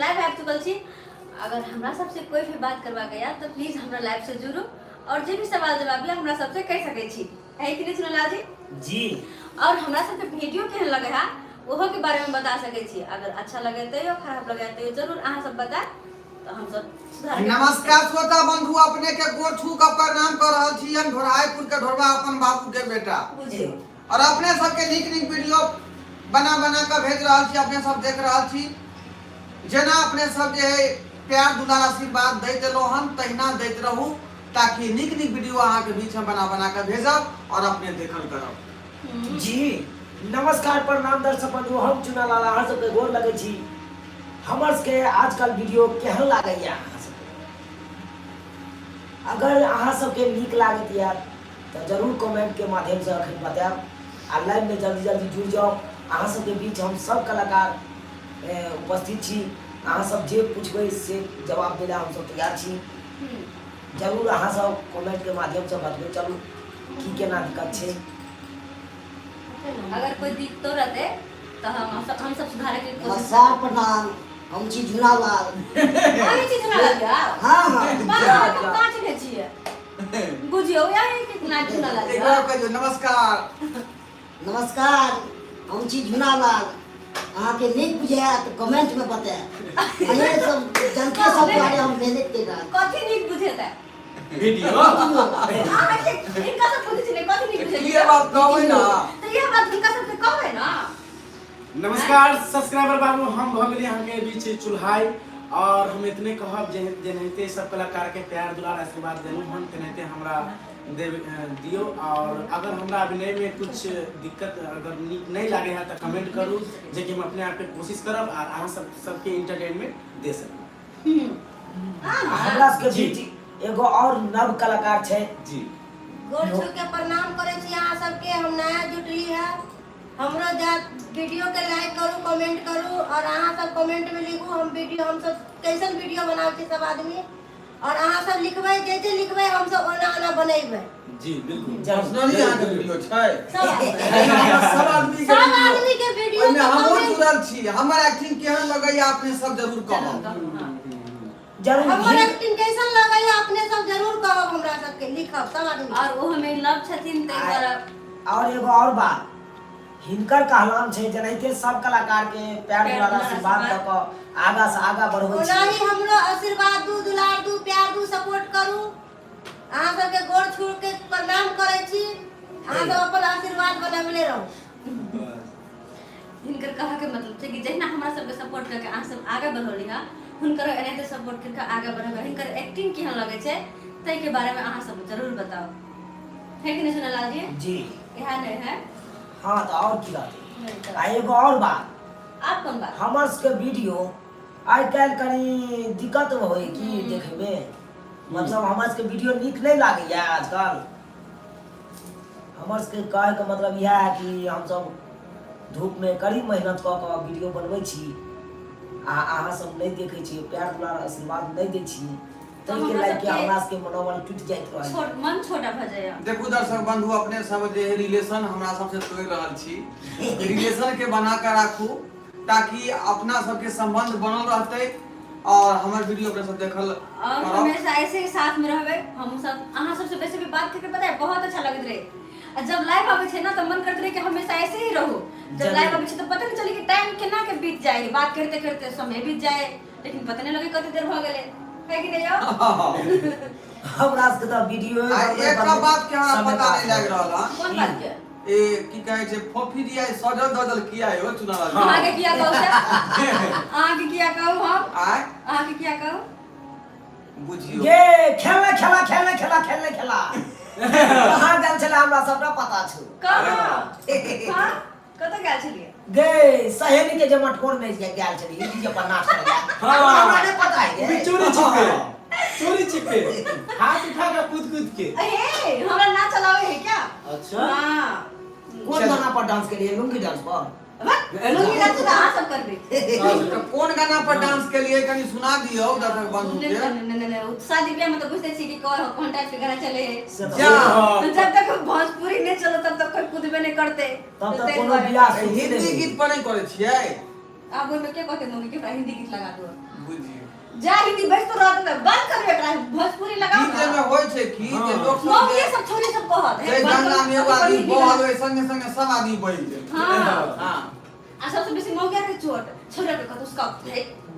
Live app चुकल छी। अगर हमरा सबसे कोई भी बात करवा गया तो प्लीज हमरा लाइव से जुड़ू और जे भी सवाल जवाब ले हमरा सबसे कह सके छी। है कि नहीं सुनलाल जी? जी। और हमरा सबके वीडियो केहन लगे है ओहो के बारे में बता सके छी। अगर अच्छा लगे तो या खराब लगे तो जरूर अहाँ सब बता तो हम सब सुधार के। नमस्कार श्रोता बंधु, अपने के गोर छू के प्रणाम कर रहल छियन ढोराईपुर के ढोरवा अपन बाबू के बेटा। बुझियो और अपने सबके नीक वीडियो बना के भेज रहल छी, अपने सब देख रहल छी। जेना अपने सब जे है प्यार दुलार आशीर्वाद दैत एलो हन तहिना दैत रहू, ताकि नीक वीडियो अहाँ के बीच में बना के भेजब और अपने देखल करब। जी नमस्कार प्रणाम दर्शक बंधु, हम चुना लाला अहाँ सबके गोर लगे छी। हमर के आजकल वीडियो केहन लागैया अहाँ सबके? अगर अहाँ सबके नीक लागत यार तो जरूर कमेंट के माध्यम से अखन बताएब आ लाइव में जल्दी जुड़ जाओ। अहाँ सबके बीच हम सब कलाकार उपस्थित छी। अहाँ सब जे पूछबै से जवाब देला हम सब तैयार छी। जरूर अहाँ सब कमेंट के माध्यम से बतबै चलू की केना दिक्कत छै। अगर कोई दिक्कत रहते तो हम सब सुधारे के कोशिश नमस्कार प्रणाम, हम छी झुनालाल। आगे चीज ना लग गया। हाँ हाँ बात हम काट ले छिए बुझियो यही कितना चुना लग एक गया। बार कहियो नमस्कार। नमस्कार, हम छी झुनालाल। अहाँ के नहीं बुझाया तो कमेंट में बताए। ये सब जनता सब बारे हम मेहनत के रहा। कथि नीक बुझेता वीडियो आहा के इनका सब पूछे छिने कथि नीक बुझेता ये बात कहबै ना तो ये बात इनका सब कहबै ना। नमस्कार सब्सक्राइबर बाबू, हम भगली यहाँ के बीच चुल्हाई और हम इतने कहब जेनते सब कलाकार के प्यार दुलार आशीर्वाद देनु हम तेनते हमरा दियो। और अगर हमरा अभिनय में कुछ दिक्कत अगर नीक नहीं लागे है तो कमेंट करू, जे कि हम अपने आप के कोशिश करब और अहाँ सबके एंटरटेनमेंट दे सकब। हमरा के बीच एगो और नव कलाकार छै जी। गोर छू के प्रणाम करे छी अहाँ सबके। हम नया जुटली है, हमरो वीडियो के लाइक करू, कमेंट करू और अहाँ सब कमेंट में लिखू हम सब कैसन वीडियो बनावे छी सब आदमी। और अहाँ सब लिखबै जैसे लिखबै हम सब ओना बनेबै। जी बिल्कुल। पर्सनली यहाँ के वीडियो छै सब आदमी के वीडियो ओइमे हमहु जुड़ल छी। हमर एक्टिंग केहन लगैया अपने सब जरूर कहब। जरूर हमर एक्टिंग कैसन लगैया अपने सब जरूर कहब, हमरा सबके लिखब सब आदमी। और वो हमें लव छथिन ते पर और एगो और बात हिनकर कहनाम छै जनाइते सब कलाकार के प्यार दुलार आशीर्वाद द क आगा से आगा बढ़बै छी। ओनाही हमरो आशीर्वाद दू, दुलार दू, प्यार दू, सपोर्ट करू। अहाँ सबके गोर छू के प्रणाम करे छी। अहाँ सब अपन आशीर्वाद बनावले रहू। हिनकर कहा के मतलब छै कि जहिना हमरा सबके सपोर्ट करके अहाँ सब आगे बढ़ौली है हुनकर एनाहिते सपोर्ट करके आगे बढ़बै। हिनकर एक्टिंग केहन लगे छै तै के बारे में अहाँ सब जरूर बताओ। है कि नहीं सुनलाल जी? जी यह नहीं है। हाँ तो और की बात आ एगो और बात आप कौन बात हमर के वीडियो आइ काल्हि कनी दिक्कत होय की देखे में, मतलब हमर के वीडियो नीक नहीं लागे आजकल। हमर के कहे के मतलब यह है कि हम सब धूप में कड़ी मेहनत क के वीडियो बनबै छी आ अहाँ सब नहीं देखे छी, प्यार दुलार आशीर्वाद नहीं दै छी, तै के लायक के हमरा के मनोबल टूट जाइत रहै। मन छोटा भ जाय। देखू दर्शक बंधु, अपने सब जे रिलेशन हमरा सबसे तोड़ रहल छी, रिलेशन के बना के राखू ताकि अपना सबके संबंध बनल रहते और हमर वीडियो अपने सब देखल और हमेशा ऐसे ही साथ में रहबे। हम सब अहाँ सबसे वैसे भी बात करके पता है बहुत अच्छा लगत रहे। और जब लाइव आवे छे ना तो मन करत रहे कि हमेशा ऐसे ही रहूं। जब लाइव आवे छे तो पता नहीं चले कि टाइम केना के बीत जाए, बात करते करते समय बीत जाए, लेकिन पता नहीं लगे कते देर भ गेले। है कि नहीं यो? हमरा के तो वीडियो एक बात के हमरा पता नहीं लग रहल है। कौन बात के? ए की कहे छे फोफी दिया सजल दजल किया है हो चुना वाला। आगे किया कहू से? आगे किया कहू हम? आय आगे किया कहू? बुझियो ये खेलने खेला कहाँ गेल छले हमरा सबटा पता छै। कहाँ? हां कत गेल छलिए? गे सहेली के जे मटकोर में गेल छली ई जे पर नाच कर गया। हमरा नहीं पता है गे। चोरी छिपे हाथ उठा के कूद के। अरे हमरा ना चलावे है क्या? अच्छा हां कौन गाना पर डांस के लिए? लुंगी डांस पर? लुंगी डांस तो अहाँ सब करबे। तो कौन गाना पर डांस के लिए कनी सुना दियो दर्शक बंधु के। नहीं शादी ब्याह में तो बुझते छी कि कौन टाइप के गाना चले है। जब तक भोजपुरी नहीं चलो तब तक कोई कूदबे नहीं करते। तब तक कोनो बियाह से हिंदी गीत पर नहीं करे छियै। अब ओइ में के कहते मम्मी के हिंदी गीत लगा दो बुझियो जा हिंदी बज तो रहत में बंद कर एकरा भोजपुरी लगाओ गीत में होय छै कि जे लोग सब मम्मी ये सब छोड़ी सब कहत जे गंगा में एगो आदमी बहल होय संगे संगे सब आदमी बह जाय हां हां आ सबसे बेसी मौगे के छोड़ छोरा के कहत उसका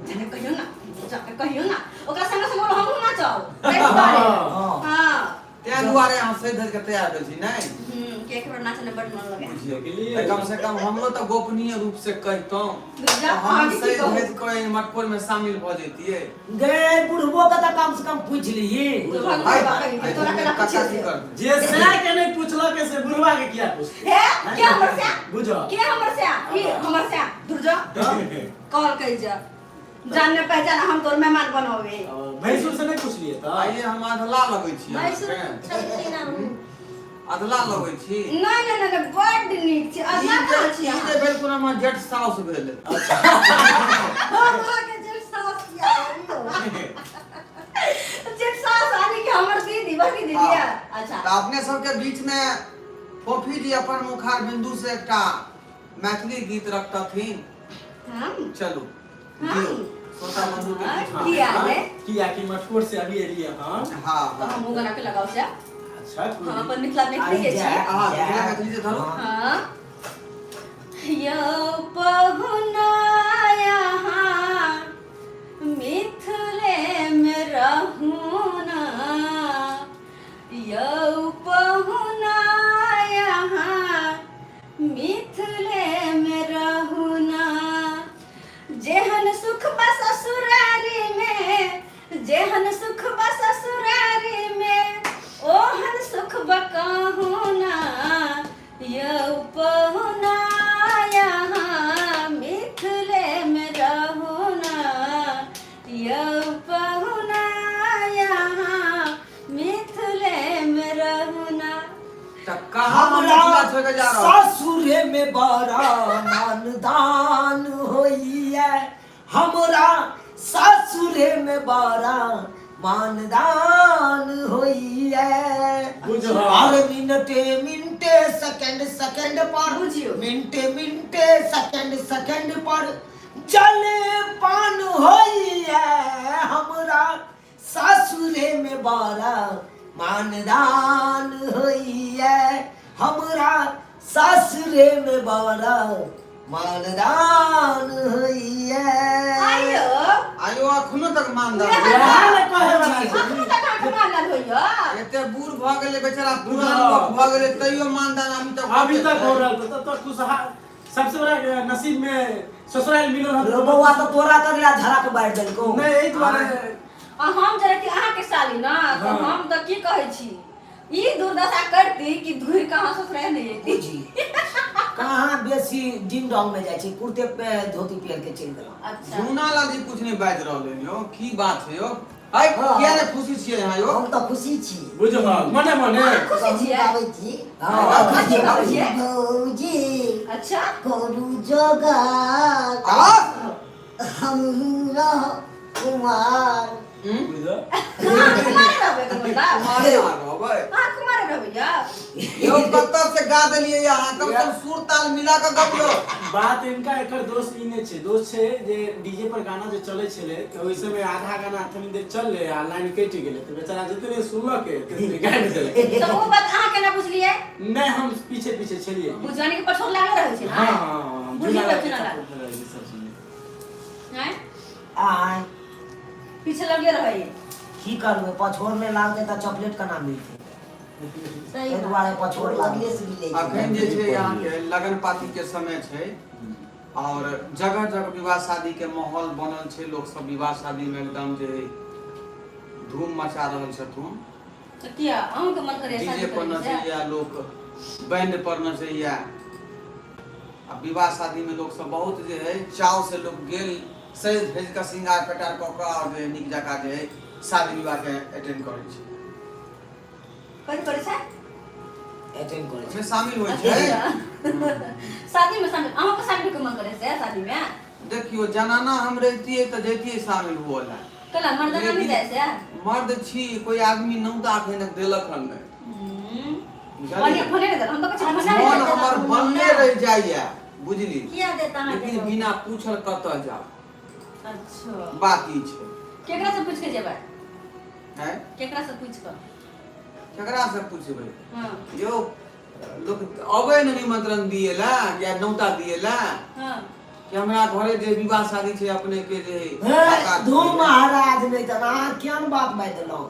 जाने कहियो ना जाके कहियो ना ओकरा संगे संगे हम ना चाहो हां ते दुआरे हम से धर के तैयार भेल छी नै के एक बार नाचने बड़ मन लगे बुझियो के लिए कम से कम हमरो त गोपनीय रूप से कहतौ जा हम आगे से की कहू भेज कोई मटकोर में शामिल भ जैतिए गे बुढ़बो का तो कम से कम पूछ ली तो भगवान बाकी तोरा के ना पूछे से जे से के नहीं पूछला के से बुढ़वा के किया पूछ हे क्या हमर से बुझो के हमर से ई हमर से दूर जा कॉल कइ जा जानने पहचान हम तोर मेहमान बनोवे भैंसुर से नहीं पूछ लिए त आइए हम अधला लगै छी मैसूर छलती ना हूँ अधला लगै छी नहीं बड़ नीक छै अल्लाह का छी ई जे भेल कोनो हमर जेठ साउस भेल हमरा के जेठ सास किया जेठ सास आनी के हमर दीदी बड़ी दीदी अच्छा त अपने सबके बीच में फोफी जी अपन मुखार बिंदु से एकटा मैथिली गीत रखतथिन हम चलू हम श्रोता बंधु के बीच में किया है किया कि मटकोर से अभी एलिए हां हां तो हम गाना के लगाओ से अच्छा हम अपन मिथिला में के छी हां मैथिली से धरो हां यो पहुना यहाँ मिथिले में रहूना यो पहुना यहाँ मिथिले में रहूना जेहन सुख बा ससुरारी में जेहन सुख बा ससुरारी में ओहन सुख बा कहूना यो पहुना यहाँ मिथिले में रहूना यो पहुना यहाँ मिथिले में रहूना त कहां मिथिला छोड़ के जा रहा ससुरे में बड़ा मानदान होइए हमरा ससुरे में बड़ा मानदान होइए बुझो हर मिनटे सेकंड पर बुझियो। मिनटे सेकंड पर जले पान होइए हमरा ससुरे में बड़ा मानदान होइए हमरा ससुरे में बड़ा मानदान होइए आयो आयो अखनो तक मानदार यार कहे वाला अखन तक आके मानल होइयो एते बूढ़ भ गेले बेचारा पुरान लोग भ गेले तइयो मानदार अभी तक हो रहा था तो खुशहाल सबसे बड़ा नसीब में ससुराल मिलल रो बउआ तो तोरा तगला झरा के बैठ देल को नहीं एक बार हम जरा कि अहाँ के साली ना तो हाँ। हम तो की कहै छी ई दुर्दशा करती कि धुर कहां से रह नहीं एती बुझी कहाँ बेसी जिम डॉग में जाय छी कुर्ते पे धोती पहन के चल गेल अच्छा जूना लाली कुछ नहीं बाज रहले हो की बात है यो हाय किया ने खुशी छिए यहां यो हम तो खुशी छी बुझो मने मने खुशी छियै गाबै छी हां खुशी छियै भौजी अच्छा करू जोगार आ हमरा कुमार बुझो कुमार रहबे के बोला मारे रहबै हां कुमार रहबे या यो कत्ता से गा देलिए यहां कम से कम सुर ताल मिला के गबियो बात इनका एकर दोस्त ई नै छै दोस्त छै जे डीजे पर गाना जे चलै छले त ओइ समय आधा गाना थोड़ी देर चलले आ लाइन कटि गेलै त बेचारा जतने सुनलक ततने गाबि देलक तो वो बात अहाँ केना बुझलियै नहीं हम पीछे पीछे छलिए बुझानी के पछोर लागल रहै छै हां ना हां बुझियो केना लागल हैं आय पीछे लगे रहै की करबे पछोड़ में लागते त चॉकलेट का नाम मिलते सही एहि दुआरे पछोड़ लगले लागले से मिले अखन जे छै यहाँ के लगन पाती के समय छै और जगह जगह विवाह शादी के माहौल बनल छै लोग सब विवाह शादी में एकदम जे धूम मचा रहल छथुन तो किया अहूं के मन करे डीजे पर नचैया लोग बैंड पर नचैया आ विवाह शादी में लोग सब बहुत जे है चाव से लोग गेल सज धज के श्रृंगार पेटार क के और जे नीक जका जे है शादी विवाह के अटेंड करे छै कथि करे छै अटेंड करे में शामिल होय छै शादी में शामिल अहूं के शामिल के मन करे छै शादी में देखियो जनाना हम रहतिए त जैतिए शामिल हुअला कला मर्दाना नहीं जाय छै मर्द छी कोई आदमी नौता अखन तक देलक हन नहीं फोने फोने दे हम तो कुछ मन हमर बनले रह जाइए बुझली किया देता है लेकिन बिना पूछल कतऽ जाओ अच्छा बात ई छै केकरा से पूछ के जेबै है केकरा से पूछ के केकरा से पूछबै हां यो लोग अबै न निमंत्रण दिए ला या नौता दिए ला हां कि हमरा घरे जे विवाह शादी छै अपने के जे धूम महाराज नहीं तो अहाँ क्या बात बात देलहुँ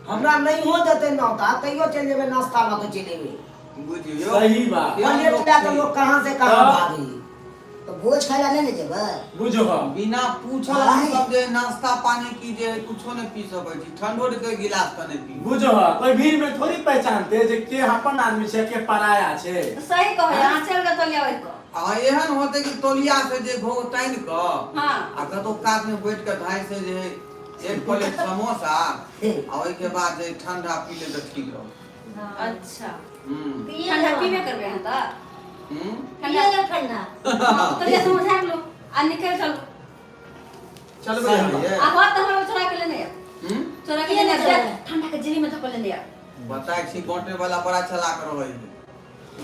हमरा नहीं हो देते नौता तैयो चल जेबे नाश्ता लऽ के चल जेबे बुझियो सही बात प्लेट उठा के लोग कहाँ से कहाँ भागी तो भोज खाए ला नहीं न जेबै बुझो बिना पूछल हम सब जे नाश्ता पानी की जे कुछो नहीं पी सकै छी ठंडो के गिलास त नहीं पी बुझो कोई भीड़ में थोड़ी पहचानते जे के अपन आदमी छै के पराया छै तो सही कहो यहाँ चल के तो ले आबै को आ एहन होते कि तौलिया से जे घोग तान क हां आ कतो कात में बैठ के धाय से जे एक प्लेट समोसा आ ओइ के बाद जे ठंडा पी ले त ठीक रहो अच्छा हम्म ठंडा पीबे करबे हैं त पिए ला ठंडा तो ये समझा लो आ निकल चलो चलबे ये आ बात तो हम चोरा के लेने चोरा के लेने चला? ठंडा के जेबी में तो कर लेने बताए छी बांटे वाला बड़ा चलाक रहै है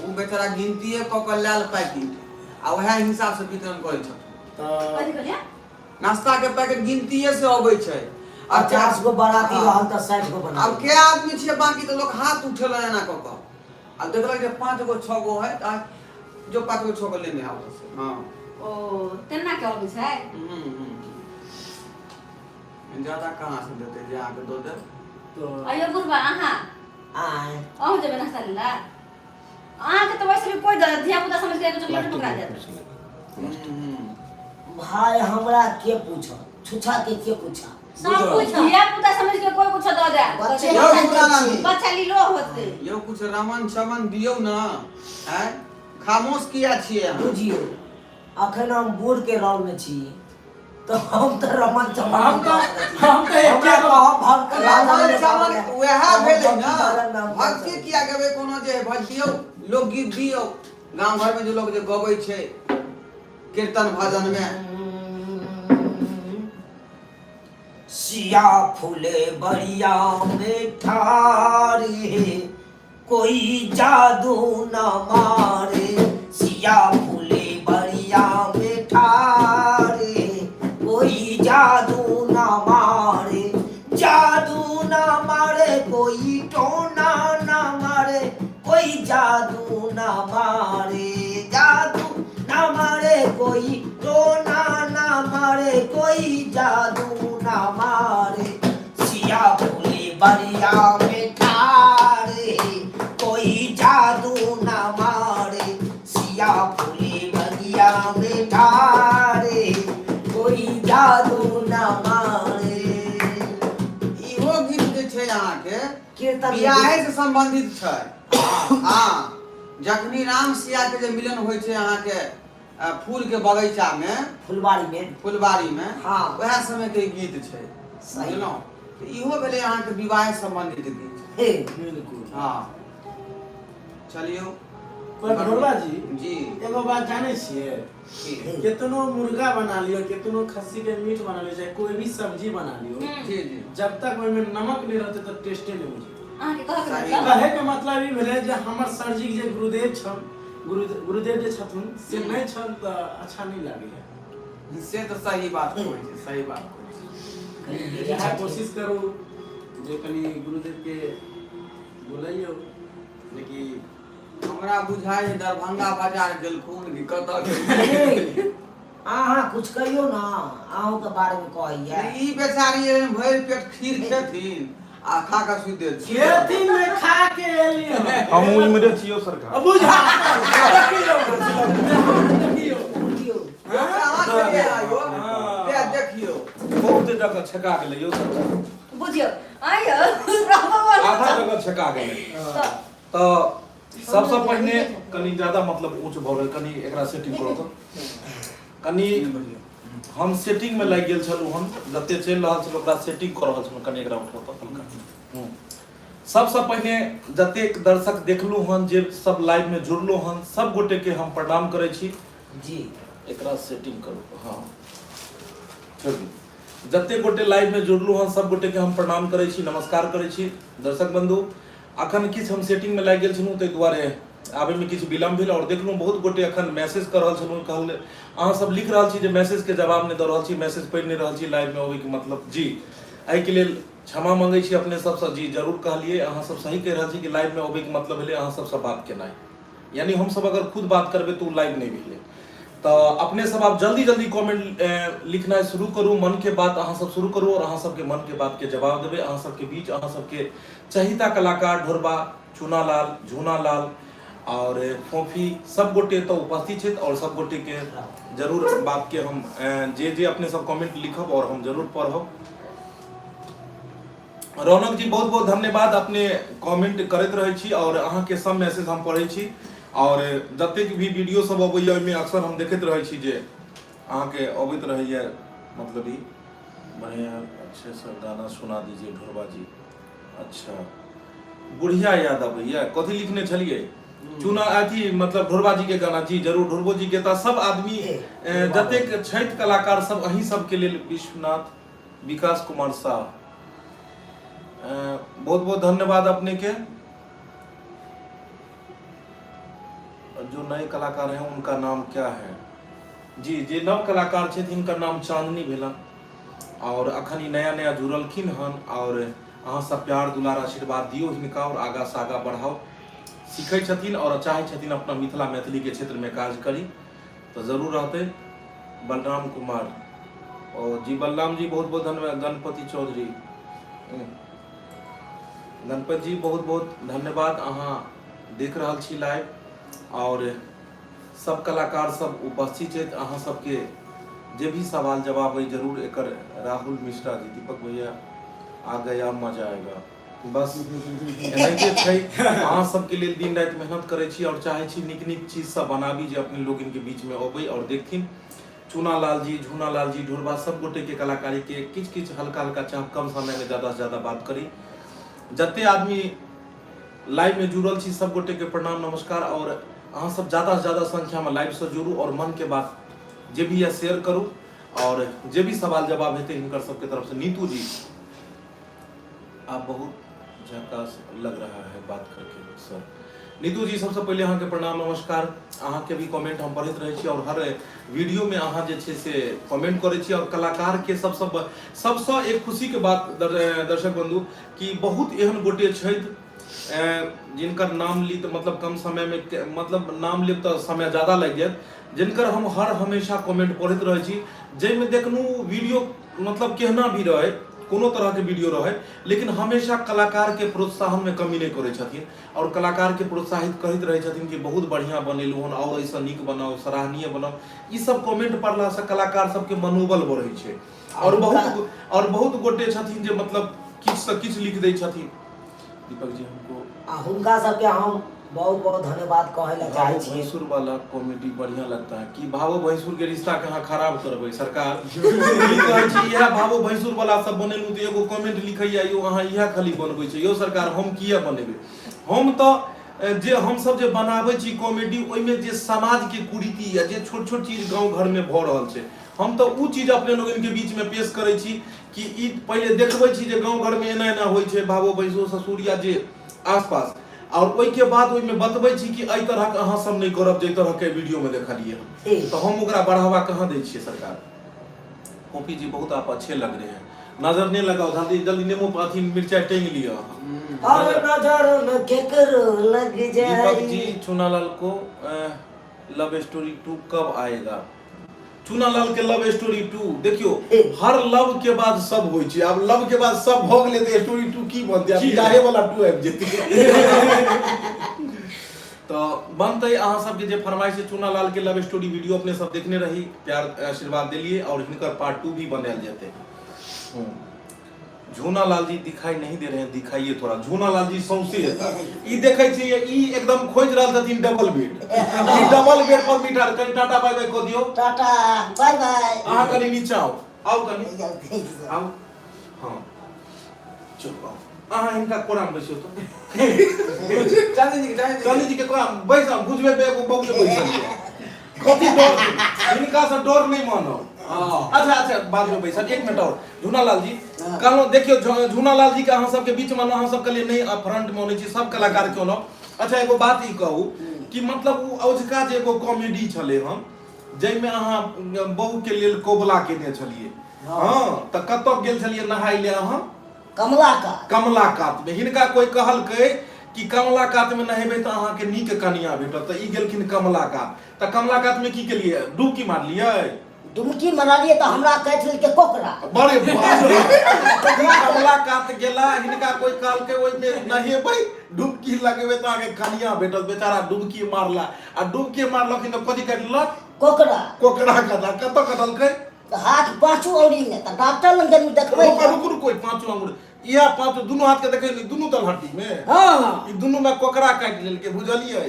उ बेचारा गिनतीए क के लाल पैकेट आ वह हिसाब से वितरण करै छ तो कथि कहलिया नाश्ता के पैकेट गिनतीए से अबै छै आ 50 गो बाराती रहल तो 60 गो बना अब के आदमी छे बाकी तो लोग हाथ उठेला एना क क अब देखलक जे 5 गो 6 गो है आ जो 5 गो 6 गो लेने आओ से हां ओ तेना के होबै छै ज्यादा कहाँ से देते जे आके दो दे तो अयो गुरबा आहा आए अहू जेबे नाश्ता लेला अहाँ के तो वैसे भी कोई धिया पुता समझ के चॉकलेट पकड़ा देत भाई हमरा के पूछो छुछा के पूछा सब कुछ धिया पुता समझ के कोई कुछ दे दे बच्चे यो पुराना बच्चा लीलो होते यो कुछ रमन चमन दियो न हैं खामोश किया छिए हम बुझियो अखन हम बूढ़ के रोल में छी तो हम तो रमन चमन हम तो एक रमन चमन वह भेलै न भक्ति किया गबे कोनो जे भजियो लोग गीत दियो गांव घर में जो लोग जे गबै छै कीर्तन भजन में सिया फूले बड़िया में ठारे कोई जादू न मारे सिया फूले बड़िया में ठारे कोई जादू न मारे जादू न मारे कोई टोना न मारे कोई जादू न मारे जादू न मारे कोई टोना न मारे कोई जादू न मारे सिया फूले बड़िया में ठारे कोई जादू न मारे सिया फूले बड़िया में ठारे कोई जादू न मारे इहो गीत जे छै अहाँ के कीर्तन बियाहे से संबंधित छै हां जखनी राम सिया के जे मिलन होय छै अहाँ के फूल के बगीचा में फुलबाड़ी में हाँ। वह समय के गीत छै बुझलौ तो इहो भेलै अहाँ के विवाह संबंधित गीत हे बिल्कुल हां चलियो पर भोला जी एगो बात जाने छिए कितनो मुर्गा बना लियो कितनो खस्सी के मीट बना लियो चाहे कोई भी सब्जी बना लियो जी जी जब तक ओय में नमक नहीं रहते तो टेस्टे नहीं होई अहाँ के कह के सही। मतलब कहे के मतलब ई भेले जे हमर सरजी के जे गुरुदेव छन गुरुदेव जे छथुन से नहीं छन त अच्छा नहीं लागे से तो सही बात होय छै सही बात होय छै यह कोशिश करू जे कनी गुरुदेव के बोलैयो लेकिन हमरा बुझाय है दरभंगा बाजार गेलखुन कि कतऽ गेल अहाँ कुछ कहियो ना अहूँ के बारे में कहिए ई बेचारी एहन भरि पेट खीर खेथिन आ खा के सुति देत खेतीन में खा के एलियो हम इम्मीडिएट छियो सरकार अब बुझा देखियो अहाँ के लिए आयो ते देखियो बहुत जगह छका गेलै यौ सरकार बुझियो आयो ब्राह्मण आधा जगह छका गेलै तो सबसे पहिने कनी ज्यादा मतलब ऊंच भऽ गेल कनी एकरा सेटिंग करू तऽ कनी हम सेटिंग में लागि गेल छलू हम जते चलि रहल छल ओकरा सेटिंग कर रहल छलू कनी एकरा उठाउ तऽ हल्का सबसे पहिने जतेक दर्शक देखलू हन जे सब लाइव में जुड़लू हन सब गोटे के हम प्रणाम करै छी जी एकरा सेटिंग करू हाँ जते गोटे लाइव में जुड़लू हन सब गोटे के हम प्रणाम करै छी नमस्कार करै छी दर्शक बंधु अखन किछ हम सेटिंग में लागि गेल छलू तै दुआरे आबे में किछु विलम्ब भेल और देखलहुँ बहुत गोटे अखन मैसेज कर रहल छलहुँ, कहल अहाँ सब लिख रहल छी जे मैसेज के जवाब नहीं दऽ रहल छी, मैसेज पढ़ि नहीं रहल छी लाइव में अबै के मतलब जी एहि के लेल क्षमा मांगै छी अपने सबसँ। जी जरूर कहलिए, अहाँ सब सही कहि रहल छी कि लाइव में अबै के मतलब भेलै अहाँ सबसँ बात केनाइ, यानी हम सब अगर खुद बात करबै तो लाइव नहीं भेलै। तो अपने सब आप जल्दी जल्दी कमेंट लिखना शुरू करू, मन के बात अहाँ सब शुरू करू और अहाँ सबके मन के बात के जवाब देबै। अहाँ सबके बीच अहाँ सबके चहिता कलाकार ढोरबा, चूनालाल, झूनालाल और फोफी सब गोटे तो उपस्थित छथि और सब गोटे के जरूर बात के हम जे अपने सब कमेंट लिखब और हम जरूर पढ़ब। रौनक जी बहुत बहुत धन्यवाद, अपने कमेंट करैत रहै छी और अहाँ के सब मैसेज हम पढ़ै छी और जतेक भी वीडियो सब अबैया ओहिमे अक्सर हम देखैत रहै छी जे अहाँ के अबैत रहैया, मतलब ई बढ़िया अच्छे से गाना सुना दीजिए ढोरबा जी। अच्छा बुढ़िया याद अबैया, कथी लिखने छलिए चुना अथी मतलब ढोरबा जी के गाना। जी जरूर ढोरबो जी के सब आदमी जतेक छथि कलाकार सब अहीं सब के लेल विश्वनाथ विकास कुमार शाह बहुत बहुत धन्यवाद अपने के। जो नए कलाकार हैं उनका नाम क्या है? जी जे नव कलाकार छथि हिनकर नाम चांदनी भेलन और अखन ई नया नया जुड़लखिन हन और अहाँ सब प्यार दुलार आशीर्वाद दियो हिनका और आगा से आगा बढ़ाओ, सीखै छथिन और चाहै छथिन अपना मिथिला मैथिली के क्षेत्र में काज करी तो जरूर रहते। बलराम कुमार और जी बलराम जी बहुत बहुत धन्यवाद। गणपति चौधरी, गणपति जी बहुत बहुत धन्यवाद, अहाँ देख रहल छी लाइव और सब कलाकार सब उपस्थित छथि। अहाँ सबके जे भी सवाल जवाब है जरूर एकर राहुल मिश्रा जी, दीपक भैया आ गया मजा आएगा, बस एनाहिते छै। अहाँ सबके लेल दिन राति मेहनत करै छी और चाहै छी नीक नीक चीज सब बनाबी जे अपने लोग इनके बीच में अबै और देखथिन। चूनालाल जी, झूनालाल जी, ढोरबा सब गोटे के कलाकारी के किछ किछ हल्का हल्का चाह कम समय में ज्यादा से ज्यादा बात करी। जते आदमी लाइव में जुड़ल छी सब गोटे के प्रणाम नमस्कार और अहाँ सब ज्यादा से ज्यादा संख्या में लाइव से जुड़ू और मन के बात जे भी है शेयर करू और जे भी सवाल जवाब हेतै हिनकर सबके तरफ से। नीतू जी आप बहुत झकास लग रहा है बात करके सर। नीतू जी सबसे पहले अहाँ के प्रणाम नमस्कार, अहाँ के भी कमेंट हम पढ़ैत रहै छी और हर वीडियो में अहाँ जे छै से कमेंट करै छी और कलाकार के सबसँ एक खुशी के बात दर्शक बंधु कि बहुत एहन गोटे छथि जिनकर नाम ली तो मतलब कम समय में मतलब नाम लेब तो समय ज्यादा लग जायत, जिनकर हम हर हमेशा कमेंट पढ़ैत रहै छी जाहिमे देखलहुँ वीडियो मतलब केहना भी रहे कोनो तरह के वीडियो रहे लेकिन हमेशा कलाकार के प्रोत्साहन में कमी नहीं करे छथिन और कलाकार के प्रोत्साहित करैत रहे छथिन कि बहुत बढ़िया बनेलू हन और ऐसा नीक बनाओ सराहनीय बनाओ। ई सब कमेंट पढ़ला से कलाकार सबके मनोबल बढ़ै छै और बहुत गोटे छथिन जे मतलब किछ से किछ लिख दै छथिन। दीपक जी हमको हुनका सबके हम बहुत बहुत धन्यवाद कहे ला चाहे छी। भैंसुर वाला कॉमेडी बढ़िया लगता है कि भावो भैंसुर के रिश्ता के अहाँ खराब करबै सरकार। की कहै छी इएह भावो भैंसुर वाला सब बनेलू तो एगो कमेंट लिखैया यो अहाँ इएह खाली बनबै छै यो सरकार हम किया बनेबै। हम तो जे हम सब जे बनाबै छी कॉमेडी ओइमे जे समाज के कुरीति या जे छोट छोट चीज गांव घर में भ रहल छै हम तो उ चीज अपने लोग इनके बीच में पेश करै छी कि ई पहले देखबै छी जे गांव घर में एना एना होइ छै भावो भैंसुर ससुरिया जे आसपास और ओइ के बाद ओइ में बतबै छी कि एहि तरह के अहाँ सब नहीं करब जे तरह के वीडियो में देखलिए तो हम ओकरा बढ़ावा कहां दै छियै सरकार। कॉपी जी बहुत आप अच्छे लग रहे हैं, नजर नहीं लगाओ जल्दी जल्दी नींबू पाथी मिर्चाई टेंग लियो और नजर न केकरो लग जाए। दीपक जी चूनालाल को लव स्टोरी 2 कब आएगा? चूनालाल के लव स्टोरी 2 देखियो हर लव के बाद सब होय छै, अब लव के बाद सब भ गेलै त स्टोरी 2 की बनतै, अब बियाहे वाला 2 आबि जेतै तो बनतै। अहाँ सबके जे फरमाइश है चूनालाल के लव स्टोरी वीडियो अपने सब देखने रही, प्यार आशीर्वाद देलिए और हिनकर पार्ट 2 भी बनायल जेतै। झूनालाल जी दिखाई नहीं दे रहे हैं, दिखाइए थोड़ा। झूनालाल जी सौंसे ई देखै छी ई एकदम खोज रहल छथिन डबल बेड, ई डबल बेड पर मिठार कनि टाटा बाय बाय क दियौ। Tata bye bye. अहाँ कनि नीचे आओ कनि आओ हां चलो अहाँ हिनका कोरा में बैसियो तो चांदी जी के कोरा में बैस बुझबे बे एगो बौले बैसल कथी डर हिनका से डर नहीं मानो। अच्छा बाद में बैसल 1 मिनट और। झूनालाल जी कहलो देखियो झूनालाल जी के अहाँ सबके बीच में अहाँ सबके लिए नहीं फ्रंट में होने छी सब कलाकार के न। अच्छा एगो बात ई कहू कि मतलब उ औजका जे एगो कॉमेडी छले हम जैमे अहाँ बहू के लेल कोबला केने छलिए हां त कत गेल छलिए नहाय ले अहाँ कमलाकात में हिनका कोई कहलकै कि कमलाकात में नहेबे त अहाँ के नीक कनिया भेटत त ई गेलखिन कमलाकात त कमलाकात में की केलिए डुबकी मारलिए डुमकी मनालिए तो हमरा कहत के कोकरा बड़े बाप रे कमलाकात गेला हिनका कोई कहलकै ओइ में नहेबै डुबकी लगेबे त अहाँ के कनिया भेटत बेचारा डुबकी मारला आ डुबकी मारलखिन त कथि करलक कोकरा कटला कत कटलकै हाथ पांचों औरी में त डॉक्टर लग गन देखबै रुक कोई पांचों अंगुर इहा पांचों दुनु हाथ के देखै दुनु तल हड्डी में हां ई दुनु में कोकरा काट लेल के बुझलिए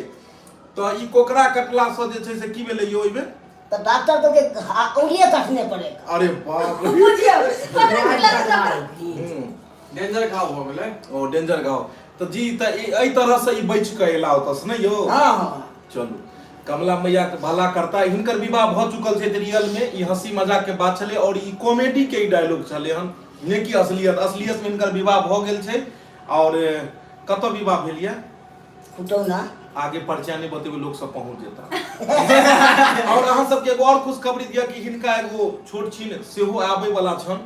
तो ई कोकरा कटला से जे छै से की भेलै यो ओइ में तो डॉक्टर तो के औरिये काटने पड़ेगा अरे बाप रे बुझियो डेंजर घाव हो गेलै ओ डेंजर गाओ तो जी त एई तरह से ई बच के एला होतस न यो हां चलू कमला मैया के भला करता हिनकर विवाह भ चुकल छै रियल में ई हंसी मजाक के बात छले और ई कॉमेडी के डायलॉग छले हन ने की असलियत में हिनकर विवाह भ गेल छै और कत विवाह भेल या फुटौना आगे परिचय नहीं बतेबे लोग सब पहुंच जेता और अहाँ सब के एगो और खुशखबरी दिया कि हिनका एगो छोट छीन सेहो आबै वाला छन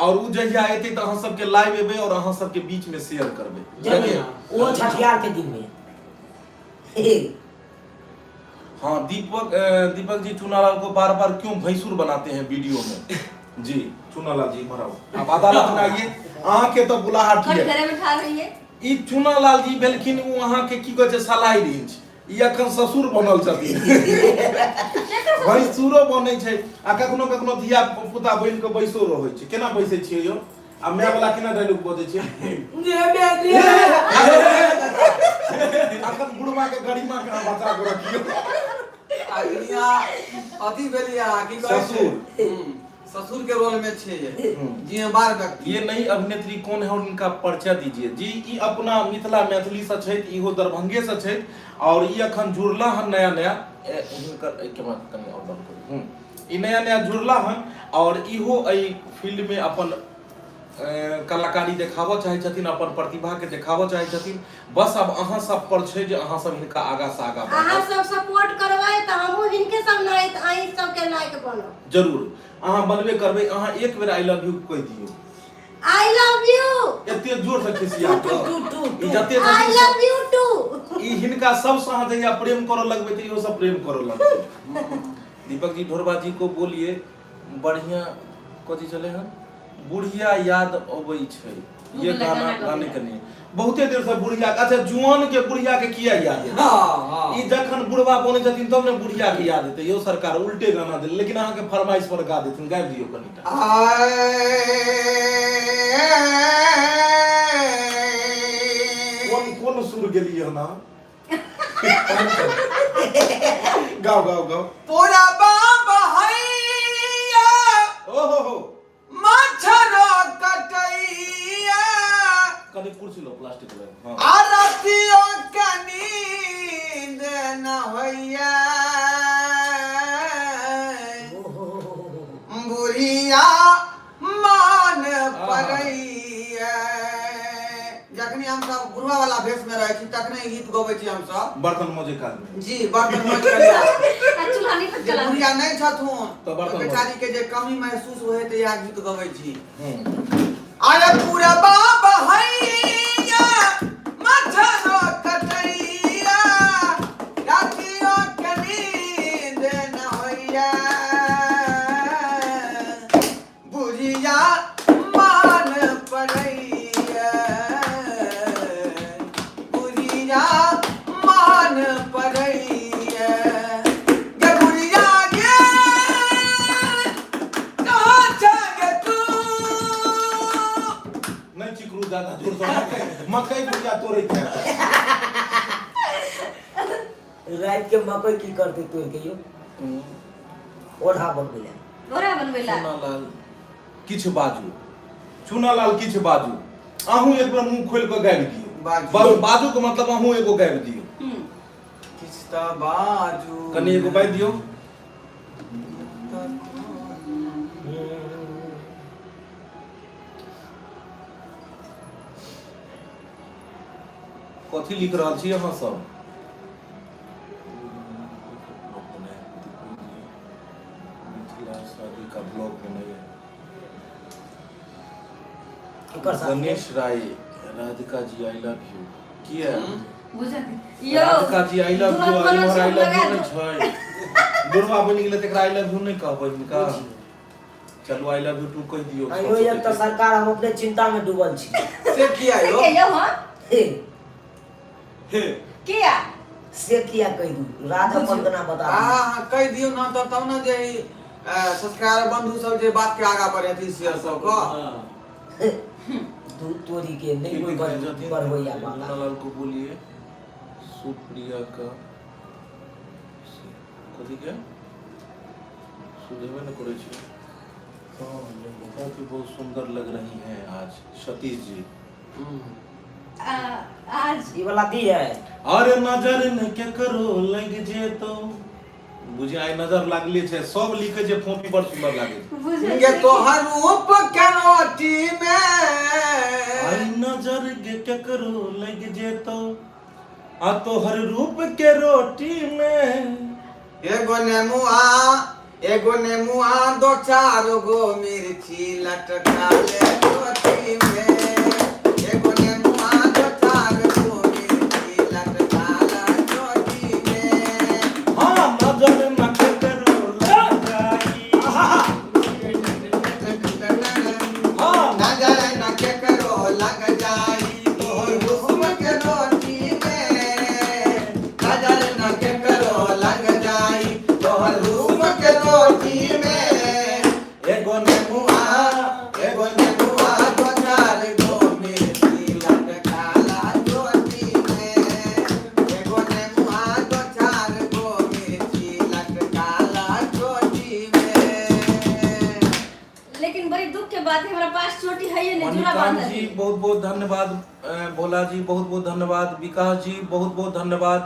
और उ जहिया एते त अहाँ सब के लाइव एबे और अहाँ सब के बीच में शेयर करबे वो छठियार के दिन में हाँ दीपक जी चुनालाल को बार बार क्यों भैंसुर बनाते हैं वीडियो में जी चुनालाल जी मराओ आप अदालत में आइए अहाँ के तो बुलाहट और है घरे में खा रही है ई चुनालाल जी भेलखिन उ अहाँ के की कहै छै सलाई रेंज ई अखन ससुर बनल छथिन भैंसुरो बनै छै आ कखनो कखनो धिया पुता बन के बैसो रहै छै केना बैसै छियै यो आ माय वाला केना डायलॉग बजै छै अखन बुढ़वा के गरिमा के अहाँ बचा के रखियो अग्निया अति बेलिया की कहै छै ससुर के रोल में छे ये जिम्मेदार व्यक्ति ये नई अभिनेत्री कौन है और इनका परिचय दीजिए जी ई अपना मिथिला मैथिली से छै इहो दरभंगे से छै और ई अखन जुड़ला हन नया इनकर के बाद कनी और बात करू ई नया जुड़ला हन और इहो एई फील्ड में अपन कलाकारी देखाबो चाहे छथिन अपन प्रतिभा के देखाबो चाहे छथिन बस अब अहाँ सब पर छै जे अहाँ सब हिनका आगा से आगा अहाँ सब सपोर्ट करबै त हमहु हिनके सब नाइत आइ सब के लायक बनब जरूर अहाँ बनबे करबै अहाँ एक बेर आई लव यू कह दियौ आई लव यू एते जोर से खिसिया ई जते आई लव यू टू ई हिनका सब से अहाँ जहिया प्रेम करऽ लगबै त इहो सब प्रेम करऽ लगतै दीपक जी ढोरबा जी को बोलिए बढ़िया कथि चले हन बुढ़िया याद अबै छै ये गाना गाने के नहीं बहुते देर से बुढ़िया अच्छा जुआन के बुढ़िया के किया याद है हां ई जखन बुढ़वा बनै छथिन तब ने बुढ़िया के याद हेतै यो सरकार उल्टे गाना दे लेकिन अहाँ के फरमाइश पर गा देथिन गाबि दियौ कनिटा कौन सुर गेलियै ना गाओ पूरा बाबा हैया ओहो मच्छरो कटैया कनी कुर्सी लो प्लास्टिक ले हां आरतियो के नींद न होइया बुढ़िया मान परैया जखनी हम सब बुढ़वा वाला भेष में रहै छी तखने गीत गबै छी हम सब बर्तन मौजे काल में जी बर्तन मौज करिया चूल्हानी पर चला बुढ़िया नहीं छथुन तो बर्तन बेचारी के जे कमी महसूस होए त या गीत गबै छी अरे पूरा बाबा हैया मच्छरो कटैया रातियों के नींद न होइया बुढ़िया मान पड़ैया बुढ़िया मान पड़ैया गे बुढ़िया गे कहाँ जागे तू नहीं चिकरू दादा जोर से मकई बुढ़िया तोड़े के रात के मकई की करते तोड़ के यो ओढ़ा बनबे ओरा बनवेला चुनालाल किछ बाजू चुनालाल किछ बाजू अहूँ एक बार मुंह खोल के गाबि दियौ बाजू। बाजू के मतलब अहूँ एगो गाबि दियौ किस्ता बाजू कनी एगो बाजि दियौ कथी लिख रहल छी अहाँ सब एकर साथ गणेश राय, Radhika ji I love you. किया बुझत यो Radhika ji I love you, दुल्हन और आई लव लगा यू दो। नहीं छै। बुढ़वा बनि गेलै त एकरा आई लव यू नहीं कहबै इनका। चलो आई लव यू टू कह दियो। आइयो एक तो सरकार हम अपने चिंता में डूबल छी। से किया यो के यो हां हे, किया से किया कह दू राधा वंदना बता हाँ कह दियो ना तो तब ना जे सब्सक्राइबर बंधु सब जे बात के आगा बढ़ेती शेयर सब को। दू तोरी के नहीं कोई बढ़ोया बात। लाल को बोलिए सुप्रिया का कथी के सुझेबे न करे छी। बहुत ही बहुत सुंदर लग रही हैं आज सतीश जी। आज ये वाला दी है। अरे नजर न के करो लग जे तो बुझे आई नजर लागले छै सब लिखे जे फोपी बड़ सुंदर लागे छै। बुझत ये तो हर रूप कनोटी में आई नजर के करो लग जे तो आ तो हर रूप के रोटी में एगो नेमुआ दो चार गो मिर्ची लटका ले रोटी में। एगो नेमुआ दो चार गो मिर्ची लटका ले रोटी में। हाँ नजर न के करो लग जाई। नजर न के करो लग जाई तोहर हुस्न के रोटी में। नजर न के करो लग जाई तोहर हुस्न के रोटी में। एगो नेमुआ दो चार गो मिर्ची लटका ला रोटी में। एगो नेमुआ दो चार गो मिर्ची लटका ला रोटी में। लेकिन बड़ी दुख के बात है हमारा पास छोटी है ये नहीं जुड़ा मणिकांत बांधा जी है। बहुत बहुत धन्यवाद। भोला जी बहुत बहुत धन्यवाद। विकास जी बहुत बहुत धन्यवाद।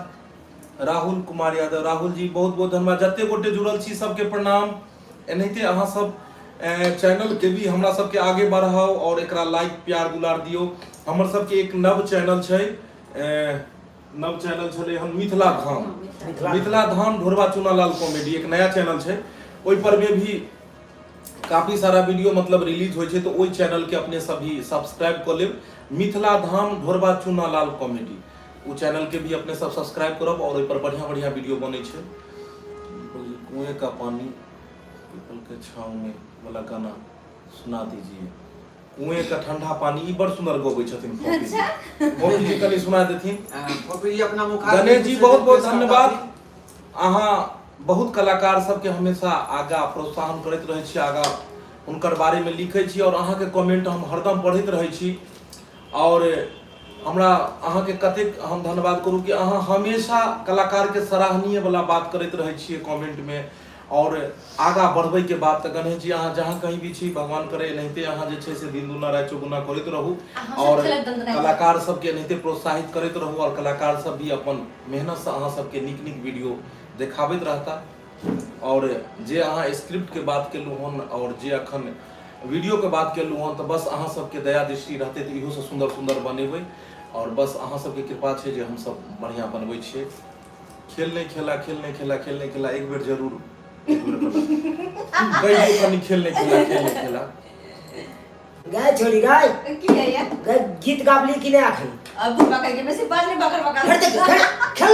राहुल कुमार यादव राहुल जी बहुत बहुत धन्यवाद। जते गोटे जुड़ल छी सबके प्रणाम। एनाहिते अहाँ सब चैनल के भी हमरा सबके आगे बढ़ाओ और एकरा लाइक प्यार दुलार दियो। हमर सबके एक नव चैनल छै नव चैनल छले हन मिथिला धाम ढोरबा चुनालाल कॉमेडी एक नया चैनल छै। ओइ पर में भी काफी सारा वीडियो मतलब रिलीज होय छै तो ओइ चैनल के अपने सभी सब्सक्राइब कर लेब। मिथिला धाम ढोरबा चुनालाल कॉमेडी वो चैनल के भी अपने सब सब्सक्राइब करब और ओइ पर बढ़िया बढ़िया वीडियो बनै छै। कुएं का पानी पीपल के छांव में वाला गाना सुना दीजिए। कुएं का ठंडा पानी ई बड़ सुंदर गबै छथिन फोपी जी। फोपी जी कनी सुना देथिन। फोपी जी अपना मुखा गणेश जी बहुत बहुत धन्यवाद। अहाँ बहुत कलाकार सबके हमेशा आगा प्रोत्साहन करैत रहै छी आगा हुनकर बारे में लिखै छी और अहाँ के कमेंट हम हरदम पढ़ैत रहै छी। और हमरा अहाँ के कतेक हम धन्यवाद करू कि अहाँ हमेशा कलाकार के सराहनीय वाला बात करैत रहै छियै कमेंट में और आगा बढ़बै के बात। त गणेश जी अहाँ जहाँ कहीं भी छी भगवान करे एनाहिते अहाँ जे छै से दिन दुना रात चौगुना करैत रहू और कलाकार सबके एनाहिते प्रोत्साहित करैत रहू और कलाकार सब भी अपन मेहनत से अहाँ सबके नीक नीक वीडियो देखाबैत रहता। और जे अहाँ स्क्रिप्ट के बात केलू हन और जे अखन वीडियो के बात केलू हन तो बस अहाँ सबके दया दृष्टि रहते तो इहो से सुंदर सुंदर बनेबै और बस अहाँ सबके कृपा छै जे हम सब बढ़िया बनबै छियै। खेल नहीं खेला एक बेर जरूर कई कनी खेल नहीं खेला गाय छोड़ी गाय की है ये गाय गीत गाबली कि नहीं आखिर अब बकर के बेसी बात नहीं बकर खेल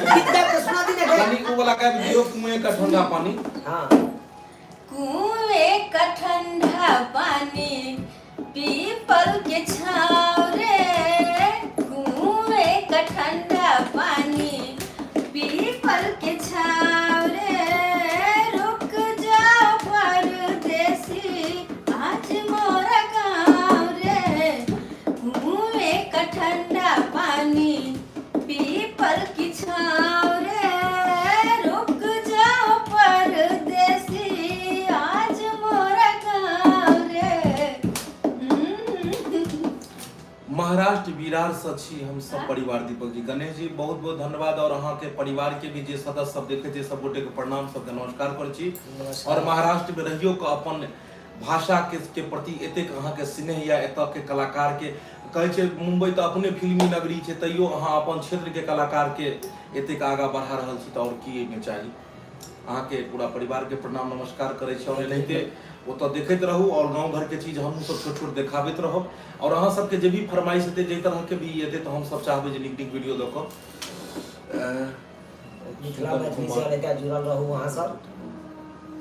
गीत गा के सुना दी ना पानी को वाला का वीडियो कुएं का ठंडा पानी। हां कुएं का ठंडा पानी पीपल के छाँव रे। कुएं का ठंडा पानी पीपल के छाँव रे। रुक जाओ परदेसी आज मोरा गाँव रे। कुएं का ठंडा पानी पीपल की छाँव रे। रुक जाओ परदेसी आज मोरा गाँव रे। महाराष्ट्र विरार से छी हम सब परिवार दीपक जी। गणेश जी बहुत बहुत धन्यवाद और अहाँ के परिवार के भी जे सदस्य सब देखे छै सब गोटे के प्रणाम सबके नमस्कार करै छी। और महाराष्ट्र में रहियो के अपन भाषा के प्रति एतेक अहाँ के स्नेह या एतऽ के कलाकार के कहै छै मुंबई तो अपने फिल्मी नगरी छै तैयो अहाँ अपन क्षेत्र के कलाकार के एतेक आगा बढ़ा रहल छी तो और की में चाहिए। अहाँ के पूरा परिवार के प्रणाम नमस्कार करै छी और एनाहिते ओतऽ देखैत रहू और गांव घर के चीज हमहूँ सब छोट छोट देखाबैत रहब और अहाँ सबके जे भी फरमाइश हेतै जे तरह के भी हेतै तऽ हम सब चाहबै जे नीक नीक वीडियो दऽ कऽ मिथिला मैथिली से लेकर जुड़ल रहू अहाँ सब।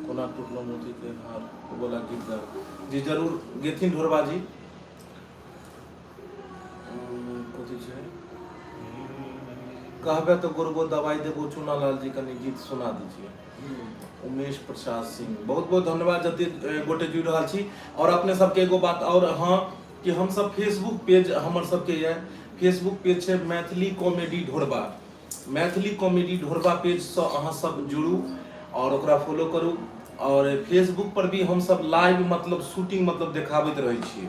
कोना टूटलो मोती के हार बोला गीत गाओ जी जरूर गेथिन ढोरबा जी। कथी छै कहबे तो गुरबो दवाई देबो चुनालाल जी कनी गीत सुना दीजिए। उमेश प्रसाद सिंह बहुत बहुत धन्यवाद जते गोटे जुड़ रहा छी। और अपने सबके एगो बात और हाँ कि हम सब फेसबुक पेज हमर सबके ये फेसबुक पेज है Maithili comedy Dhorba. Maithili comedy Dhorba page से अहाँ सब जुड़ू और ओकरा फॉलो करू। और फेसबुक पर भी हम सब लाइव मतलब शूटिंग मतलब देखाबैत रहै छियै।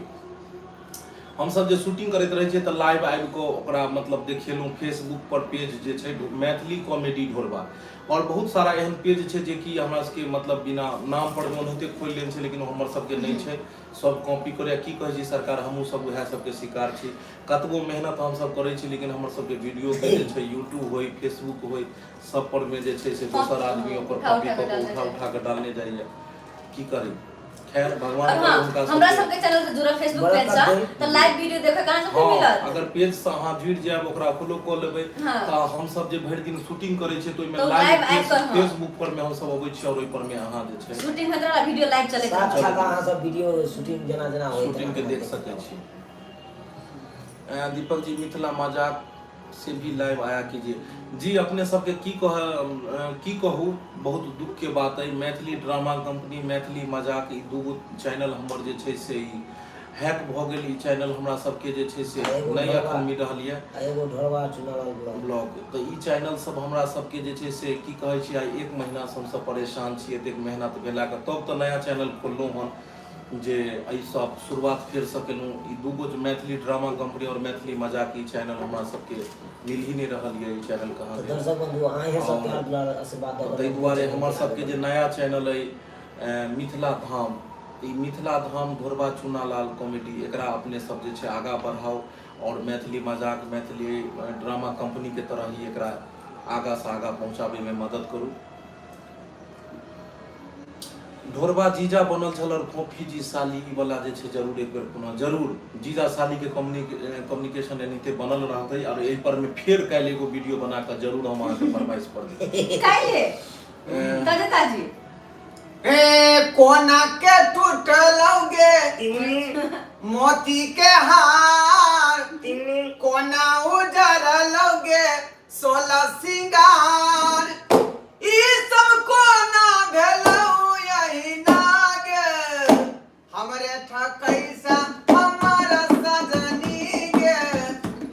हम सब जे शूटिंग करैत रहै छियै तऽ लाइव आबि कऽ ओकरा मतलब देखेलहुँ। फेसबुक पर पेज जे छै मैथिली कॉमेडी ढोरबा और बहुत सारा एहन पेज छै जे कि हमरा सबके मतलब बिना नाम पर ओनाहिते खोलि लेने छै लेकिन हमर सबके नहीं छै। सब कॉपी करे की कहै छै सरकार हमहूँ सब वएह सबके शिकार छी। कतबो मेहनत हम सब करै छी लेकिन हमर सबके वीडियो के जे छै यूट्यूब होय फेसबुक होय सब पर में जे छै से दोसर आदमी ओकर कॉपी कऽ के उठा के डालने जाइए की करी। खैर भगवान हाँ, उनका हमरा सबके चैनल से जुड़ल फेसबुक पेज से त लाइव वीडियो देखे कहां से मिलत। अगर पेज से अहाँ जुड़ जायब ओकरा फॉलो क लेबै त हम सब जे भरि दिन शूटिंग करै छै त ओइ में लाइव फेसबुक पर में हम सब अबै छी और ओइ पर में अहाँ जे छै शूटिंग में तोरा वीडियो लाइव चलै छै। साथ अहाँ सब वीडियो शूटिंग जेना जेना होय शूटिंग के देख सकै छी। दीपक जी मिथिला मजाक से भी लाइव आया कीजिए जी। अपने सबके की कहू बहुत दुख के बात है मैथिली ड्रामा कंपनी मैथिली मजाक ई दूगो चैनल हमर जे छै से हैक भ गेल। ई चैनल हमरा सबके जे छै से नहीं अखन मिल रहल ये एगो ढोरबा चुनाव ब्लॉग तो ई चैनल सब हमरा सबके जे छै से की कहै छी आइ 1 महीना से हम सब परेशान छी। एतेक मेहनत भेला के तब तो नया चैनल खोललहुँ हन जे एहि सब शुरुआत फेर सकेलहुँ। ई दूगो मैथिली ड्रामा कंपनी और मैथिली मजाक ई चैनल हमरा सबके मिल ही नहीं रहल ये। ई चैनल कहाँ है दर्शक बंधु अहाँ सब के आशीर्वाद दे ताहि दुआरे हमर सबके जे नया चैनल है मिथिला धाम ई मिथिला धाम ढोरबा चुनालाल कॉमेडी एकरा अपने सब जे छै आगा बढ़ाओ और मैथिली मजाक मैथिली ड्रामा कंपनी के तरह ही एकरा आगा से आगा पहुंचाबे में मदद करू। ढोरबा जीजा बनल छल और फोफी जी साली वाला जे छै जरूर एक बेर पुनः जरूर जीजा साली के कम्युनिकेशन एनाहिते बनल रहतै और एहि पर में फेर काल्हि एगो वीडियो बना के जरूर हम अहाँके फरमाइश पर देब काल्हि ताजा जी ए कोना के टूटलौगे मोती के हार कोना उजरलौगे 16 सिंगार ई सब कोना भेलौ यही नागे हमरे ठकैसा हमर सजनी गे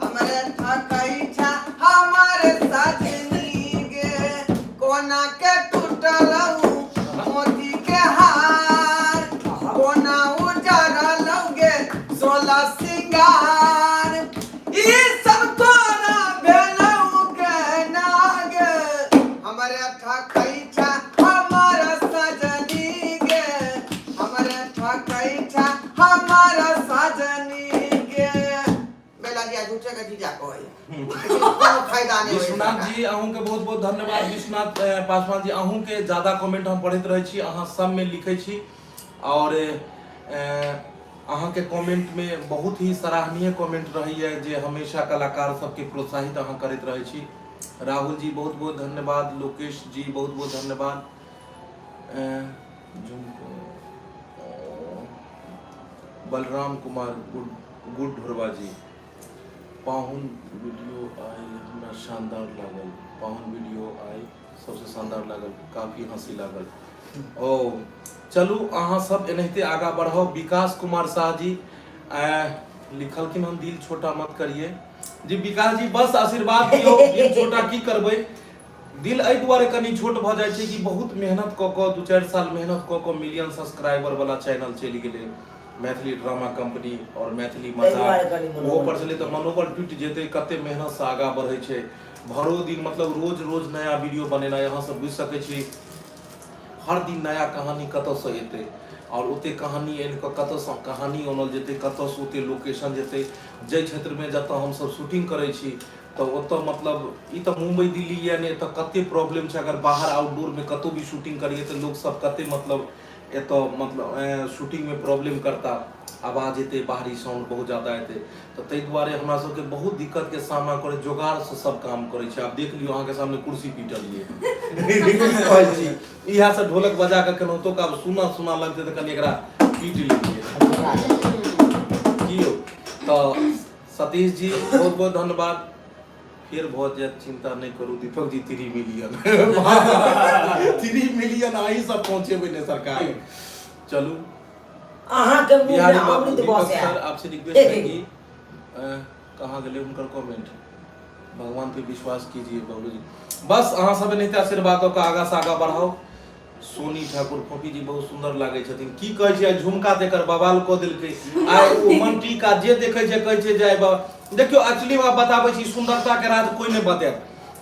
हमरे ठकैसा हमर सजनी गे कोना के टूटलौ मोती के हार कोना उजरलौगे 16 सिंगार ई सब कोना भेलौ के नागे हमरे ठकैसा हमर सजनी गे हमरे ठकैसा हमर सजनी गे बेला दिया झूठे के जीजा कहै कोनो फायदा नहीं। विश्वनाथ जी अहूँ के बहुत बहुत धन्यवाद। विश्वनाथ पासवान जी अहूँ के ज्यादा कमेंट हम पढ़ैत रहै छी अहाँ सब में लिखै छी और अहाँ के कमेंट में बहुत ही सराहनीय कमेंट रही है जे हमेशा कलाकार सबके प्रोत्साहित अहाँ करैत रहै छी। राहुल जी बहुत बहुत धन्यवाद। लोकेश जी बहुत बहुत धन्यवाद। बलराम कुमार गुड ढोरबा जी पाहुन वीडियो आए हमरा शानदार लागल। पाहुन वीडियो आए सबसे शानदार लागल काफी हंसी लागल। ओ चलू अहाँ सब एनाहिते आगा बढ़ाओ। विकास कुमार शाह जी लिखलखिन हम दिल छोटा मत करिए जी। विकास जी बस आशीर्वाद दियो दिल छोटा की करबै। दिल एहि दुआरे कनी छोट भ जाइ छै कि बहुत मेहनत क के 2-4 साल मेहनत क के मिलियन सब्सक्राइबर वाला चैनल चलि गेलै मैथिली ड्रामा कंपनी और मैथिली मजाक वो पर चले तो मनोबल टूट जेते। कते मेहनत से आगा बढ़े छै भरो दिन मतलब रोज रोज नया वीडियो बनेना यहाँ सब बुझ सके छी। हर दिन नया कहानी कत से एते और ओते कहानी एन के कत से कहानी ओनल जेते कत से ओते लोकेशन जेते जे क्षेत्र में जत हम सब शूटिंग करे छी तो ओतो मतलब ई तो मुंबई दिल्ली या ने तो कते प्रॉब्लम छै। अगर बाहर आउटडोर में कतो भी शूटिंग करिए तो लोग सब कते मतलब एतो मतलब शूटिंग में प्रॉब्लम करता, आवाज एते बाहरी साउंड बहुत ज्यादा एते, तो तै दुआरे हमरा सबके बहुत दिक्कत के सामना करे, जोगाड़ से सब काम करे छै। आप देख लियो अहाँ के सामने कुर्सी पीटल ये इहा से ढोलक बजा के केनहुतो का सुना सुना लगते त कनी एकरा पीट लिये कियो। तो सतीश जी बहुत बहुत धन्यवाद, फिर बहुत ज्यादा चिंता नहीं करू, Deepak ji 3 million 3 million I सब पहुंचे हुए ने सरकार। चलू अहाँ के मुंह बिहारी में बाबू अमृत दीपक बसे सर आपसे रिक्वेस्ट है कि कहाँ गए उनकर कमेंट, भगवान पे विश्वास कीजिए बाबू जी, बस अहाँ सब नहीं आशीर्वाद का आगा से आगा बढ़ाओ। सोनी ठाकुर फोफी जी बहुत सुंदर लागे छथिन, की कहै छै झुमका देकर बवाल क देलकै, आइ ओ मंटी का जे देखै छै कहै छै जाय बाबा। देखियो एक्चुअली बात बताबै छी, सुंदरता के राज कोई नहीं बताएत।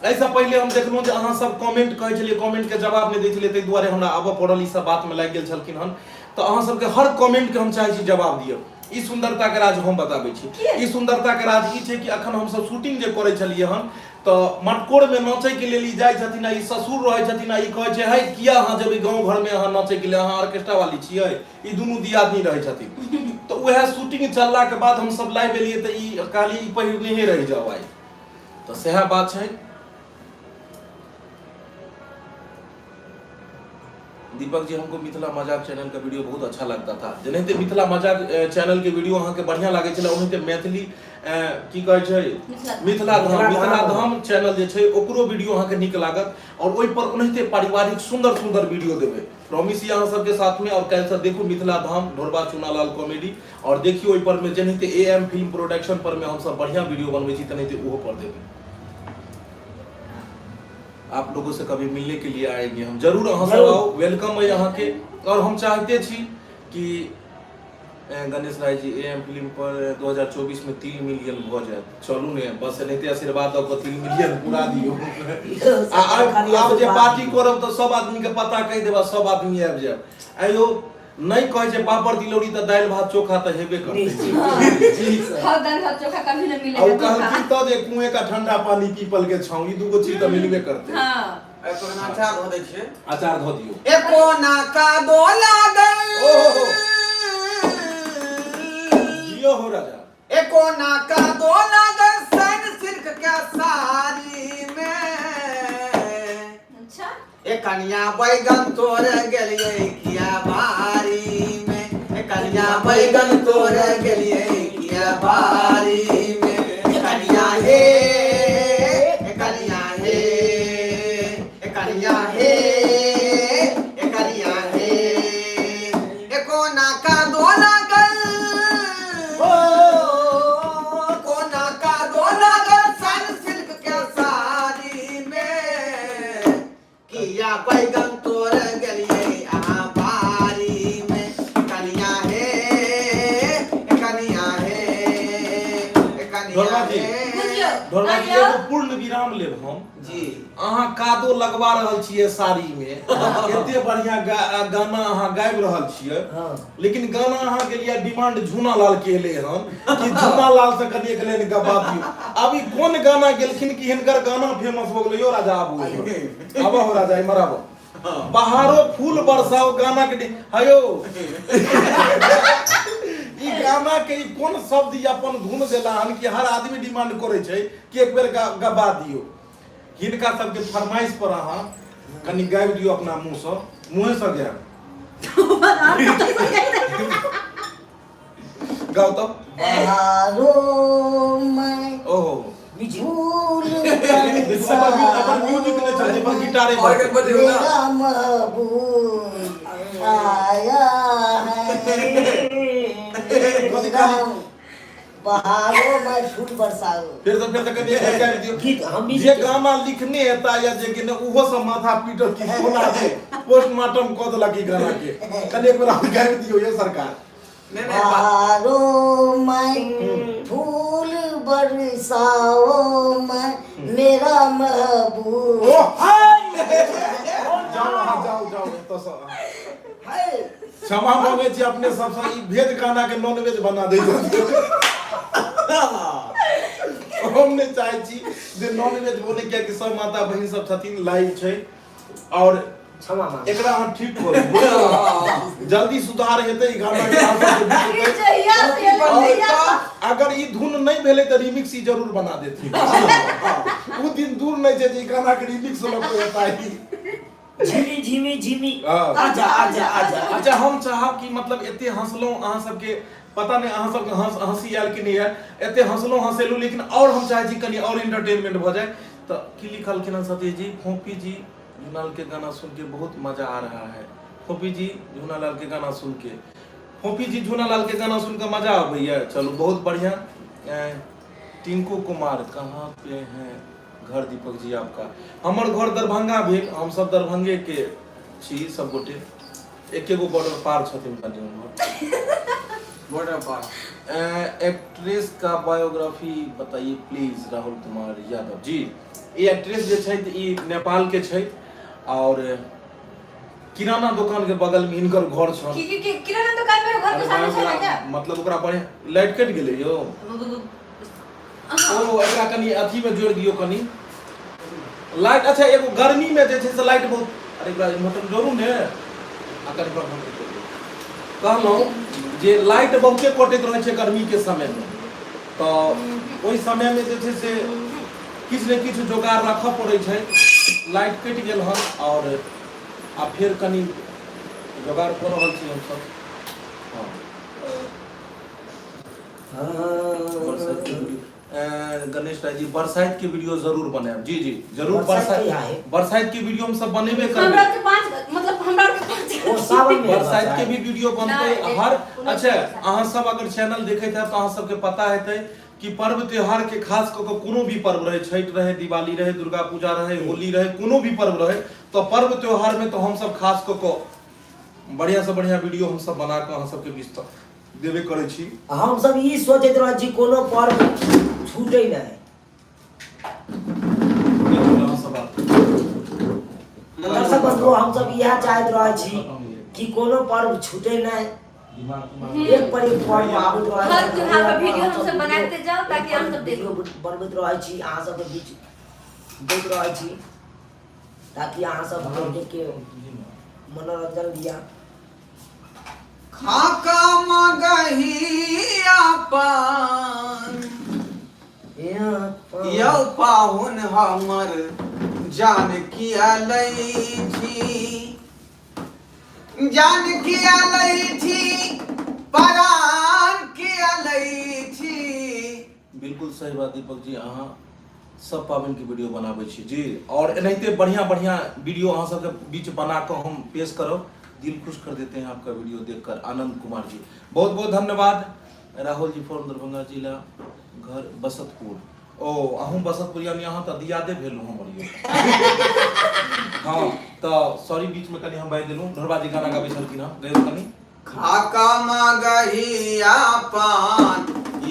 ऐसा पहले हम देखलहुँ जे अहाँ सब कमेंट कहै छलियै, कमेंट के जवाब नहीं दै छलियै, ताहि दुआरे हमरा आबऽ पड़ल ई सब बात में लागि गेल छलखिन हन। तो अहाँ सबके हर कमेंट के हम चाहै छी जवाब दियौ। ई सुंदरता के राज हम बताबै छी। ई सुंदरता के राज ई छै कि अखन हम सब शूटिंग जे करै छलियै हन, तो मटकोर में नाचे के लेल ई जाइ छथिन, ई ससुर रहै छथिन, ई कहै छै है किया अहाँ जब गांव घर में अहाँ नाचे के लिए अहाँ ऑर्केस्ट्रा वाली छियै, ई दुनू दियादनी रहै छथिन। तो वह शूटिंग चलला के बाद हम सब लाइव एलियै तो ई कहली ई पहिरने ही रह जाओ आई, तो सएह बात छै। दीपक जी हमको मिथिला मजाक चैनल का वीडियो बहुत अच्छा लगता था, जेनाहिते मिथिला मजाक चैनल के वीडियो अहाँ के बढ़िया लागे छले, ओनाहिते मैथिली की कहै छै मिथिला धाम चैनल जे छै ओकरो वीडियो अहाँ के नीक लागत, और ओइ पर ओनाहिते पारिवारिक सुंदर सुंदर वीडियो देबै। प्रॉमिस अहाँ सबके साथ में। और काल्हि से देखू मिथिला धाम ढोरबा चुनालाल कॉमेडी, और देखियो ओइ पर में जेनाहिते AM फिल्म प्रोडक्शन पर में हम सब बढ़िया वीडियो बनबै छी, तेनाहिते ओहो पर देबै। आप लोगों से कभी मिलने के लिए आएंगे हम, जरूर अहाँ सब आओ, वेलकम है यहाँ के। और हम चाहते छी कि गणेश राय जी AM फिल्म पर 2024 में 3 मिलियन भ जाए, चलू ने बस एनाहिते आशीर्वाद दऽ कऽ 3 मिलियन पूरा दियौ। आब जे पार्टी करब तऽ सब आदमी के पता कहि देबा, सब आदमी आबि जायब। आइयो नहीं कहे छै पापड़ तिलौरी तो दाल भात चोखा तो हेबे करते खाओ दाल भात चोखा कभी न मिलेगा। और कहलकी तो जे कुएं का ठंडा पानी पीपल के छाऊ, ई दूगो चीज तो मिलबे करते। हां तो अचार धो दै छियै, अचार धो दियो। एको ना का दो लागल, ओहो जियो हो राजा, एको ना का दो लागल सन सिल्क के साड़ी में। अच्छा ए कन्या बैगन तोड़ गेलिए किया बारी में, ए कन्या बैगन तोड़ गेलिए किया बारी में। ए कन्या हे, ए कन्या हे, ए कन्या हे, ए कन्या हे, ए कोना का दो लागल, ओ कोना का दो लागल सन सिल्क के साड़ी में। किया बैगन तोड़ गेलिए अहाँ बारी में, कनिया हे, कनिया हे, कनिया हे। ढोलबा जी एगो पूर्ण विराम लेब हम जी। अहाँ कादो लगवा रहल छियै साड़ी में, एते बढ़िया गाना अहाँ गाबि रहल छियै, लेकिन गाना अहाँ के लिए डिमांड झूना लाल के एले हन कि झूना लाल से कनी एक लाइन गवा दियौ। अभी कोन गाना गेलखिन कि हिनकर गाना फेमस हो गेलै, यो राजा आबू हो राजा इमर आबो, बहारो फूल बरसाओ गाना के हयो ई गाना के ई कोन शब्द ई अपन धुन देला हन कि हर आदमी डिमांड करे छै कि एक बेर गवा दियौ। हिनका सबके फरमाइश पर अहाँ कनी गाबि दियौ अपना मुंह से गायब गाओ तो। बहारो में ओहो फूल अपन म्यूजिक ले चलते पर गिटारे बजे मेरा महबूब आया है, बहारों में फूल बरसाओ। फिर तो कनी गाबि दियौ। गीत हम भी जे गाना लिखने हेता या जे के उहो सब माथा पीटल कि सोना दे पोस्टमार्टम क देलक ई गाना के, कनी एक बार गाबि दियौ ये सरकार। बहारों में फूल बरसाओ में मेरा महबूब। जाओ तो क्षमा मांगे छी अपने सबसे, ई भेज गाना के नॉन वेज बना दे हम नहीं चाहे छी जे नॉन वेज बोले, किया कि सब माता बहन सब छथिन लाइव छै। और क्षमा मांग एकरा हम ठीक बोले जल्दी सुधार हेतै ई गाना के अहाँ सबके बीच अभी में। जहिया से जहिया अगर ई धुन नहीं भेले त रिमिक्स ई जरूर बना देथि उ दिन दूर नहीं छै जे ई गाना के रिमिक्स लोग को बताई झिमी झिमी झिमी हाँ। आजा आजा आजा अच्छा हम चाहब कि मतलब एते हंसलौं अहाँ सबके पता नहीं अहाँ सबके हंसी आयल कि नहीं आयल एते हंसलौं हंसेलू लेकिन और हम चाहे छी कनी और एंटरटेनमेंट भ जाए तो की लिखलखिन हन सतीश जी फोपी जी झूनालाल के गाना सुन के बहुत मजा आ रहा है फोपी जी झूनालाल के गाना सुन के फोपी जी झूनालाल के गाना सुन के मजा आ भैया चलो बहुत बढ़िया टिंकू कुमार कहाँ पे हैं घर दीपक जी आपका हमर घर दरभंगा भेल हम सब दरभंगे के छी सब गोटे एकेगो बॉर्डर पार छथिन कनी बॉर्डर पार एक्ट्रेस का बायोग्राफी बताइए प्लीज राहुल कुमार यादव जी ये एक्ट्रेस जे छै ई नेपाल के छै और किराना दुकान के बगल में इनकर घर छ कि किराना दुकान मेरे घर के सामने छै ना क्या मतलब ओकरा बढ़िया लाइट कट गेलै यो ओ एकरा कनी अथी में जोड़ दियो कनी लाइट अच्छा एगो गर्मी में जे छै से लाइट बहुत अरे एकरा मतलब जोड़ू ने आ कनी पर कहलौं जे लाइट बहुते कटैत रहै छै गर्मी के समय में तो ओहि समय में जे छै से किछ ने किछ जोगाड़ रखऽ पड़ै छै लाइट कटि गेल हन और आ फिर कनी जोगाड़ कऽ रहल छी हम सब गणेश राय जी बरसाइत के वीडियो जरूर बनाएब जी जी जरूर बरसाइत के वीडियो हम सब बनेबे करबै हमरा के 5 मतलब हमरा के 5 ओ सावन में बरसाइत के भी वीडियो बनते हर अच्छा अहाँ सब अगर चैनल देखैत हैब तो अहाँ सबके पता हेतै कि पर्व त्योहार के खास क के कोनो भी पर्व रहे छठ रहे दिवाली रहे दुर्गा पूजा रहे होली रहे कोनो भी पर्व रहे तो पर्व त्योहार में तो हम सब खास क के बढ़िया से बढ़िया वीडियो हम सब बना के अहाँ सबके बीच तक देबे करै छी हम सब ई सोचैत रहै छी कोनो पर्व छूटै नहीं दर्शक बंधु हम सब यह चाहत रहै छी कि कोनो पर्व छूटै नहीं एक पर एक पर्व आबैत रहै हर त्योहार का वीडियो हम सब बनाते जाओ ताकि हम सब देखो बनबैत रहै छी अहाँ सबके बीच दैत रहै छी ताकि अहाँ सब देख के मनोरंजन लिया खाका मगहिया पान यौ पाहुन हमर जान किया लै छी परान किया लै छी बिल्कुल सही बात दीपक जी अहाँ सब पाबनि के वीडियो बनाबै छी जी और एनाहिते बढ़िया बढ़िया वीडियो अहाँ सबके बीच बना के हम पेश करब दिल खुश कर देते हैं आपका वीडियो देखकर आनंद कुमार जी बहुत बहुत धन्यवाद राहुल जी फ्रॉम दरभंगा जिला घर बसतपुर ओ अहूँ बसतपुर यानी अहाँ तो दियादे भेलू हमर यो हाँ तो सॉरी बीच में कनी हम बाजि देलू ढोरबाजी गाना गाबै छलखिन हँ गयो कनी खाका मगहिया पान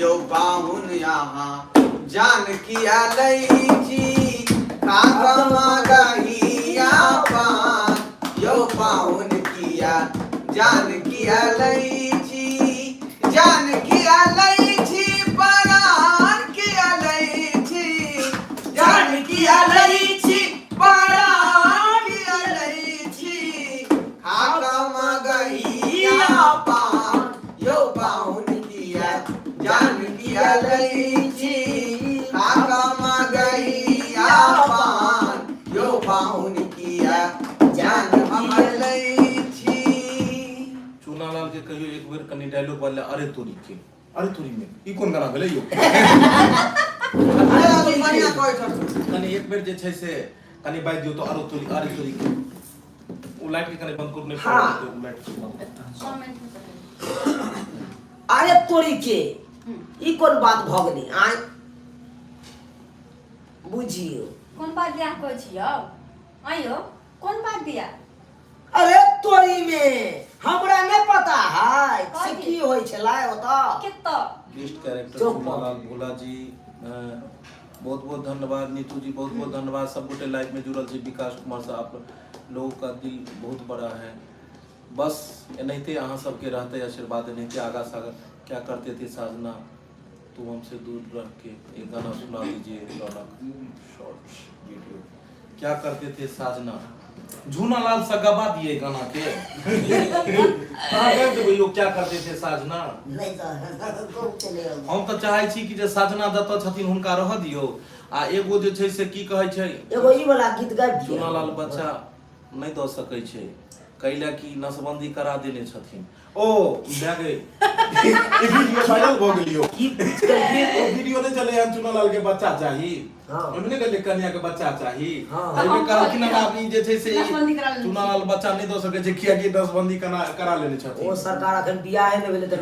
यौ पाहुन यहाँ जान किया लै छी खाका मगहिया पान यौ पाहुन किया जान किया लै छी परान किया लै छी जान किया लै छी परान किया लै छी खाका मगहिया पान यौ पाहुन किया जान किया लै छी खाका मगहिया पान यौ पाहुन किया जान हम लै छी चूनालाल के कहियो एक बेर कनी डायलॉग बोलले अरे तोरी में ई कोन गाना भेलै यो अरे अभी बढ़िया कहै छ कनी एक बेर जे छै से कनी बाजि दियौ तो अरे तोरी के उ लाइट के कनी बंद करने हाँ। उ लाइट के बंद अरे तोरी के ई कोन बात भ गेलै आइ बुझियो कौन बात दिया कहै छियो आइयो कौन बात दिया अरे तोरी में हमरा नहीं पता है से कथी? की होय छलै ओता कितो बेस्ट कैरेक्टर चुप। चूनालाल भोला जी बहुत बहुत धन्यवाद नीतू जी बहुत बहुत धन्यवाद सब गोटे लाइव में जुड़ल छी विकास कुमार साहब लोगों का दिल बहुत बड़ा है बस एनाहिते अहाँ सबके रहते आशीर्वाद एनाहिते आगा सागा क्या करते थे साजना तुम हमसे दूर रह के एक गाना सुना दीजिए रौनक शॉर्ट वीडियो क्या करते थे साजना झूनालाल से गवा दिए गाना के कह देबै यो क्या करते थे साजना नहीं तो खूब चले हम तो चाहे छी कि जे साजना दत्त छथिन हुनका रह दियो आ एगो जे छै से की कहै छै एगो ई वाला गीत गाबि दियौ। झूनालाल बच्चा नहीं दऽ सकै छै कैला की नसबंदी करा देने छथिन ओ भए गई वीडियो वायरल भ गेलियो की कहिए ओ वीडियो नहीं चले हम चुनालाल के बच्चा चाही हाँ। हमने कहले कन्या के बच्चा चाही हाँ। एमे कहलखिन ना आदमी जे छै से नसबंदी करा लेने चुनालाल बच्चा नहीं दऽ सकै छै किया कि नसबंदी करा लेने छथिन ओ सरकार अखन बियाह नहि भेलै त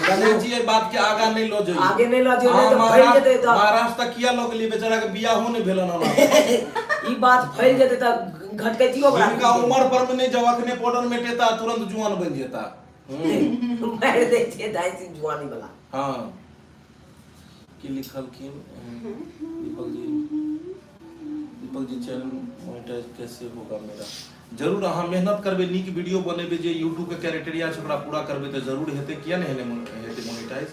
गणेश जी एहि बात के आगा नहीं लो जाइए आगे नहीं लऽ जइयो, हाँ, नहीं तो फैल जेतै तऽ। महाराष्ट्र तक किया लोग लिए बेचारा के बियाह हो नहीं भेलन ओना ई बात फैल जेतै त घटकैतियो बड़ा इनका उम्र पर में नहीं जब अखने पाउडर मेटेता तुरंत जुआन बन जेता मारि दै छै दाइ सिंह जुआनी वाला। हाँ की लिखलखिन दीपक जी चैनल मोनेटाइज कैसे होगा मेरा जरूर अहाँ मेहनत करबे नीक वीडियो बनेबे जे YouTube के क्राइटेरिया छै ओकरा पूरा करबे तो जरूर हेतै किया नहीं हेतै मोनेटाइज।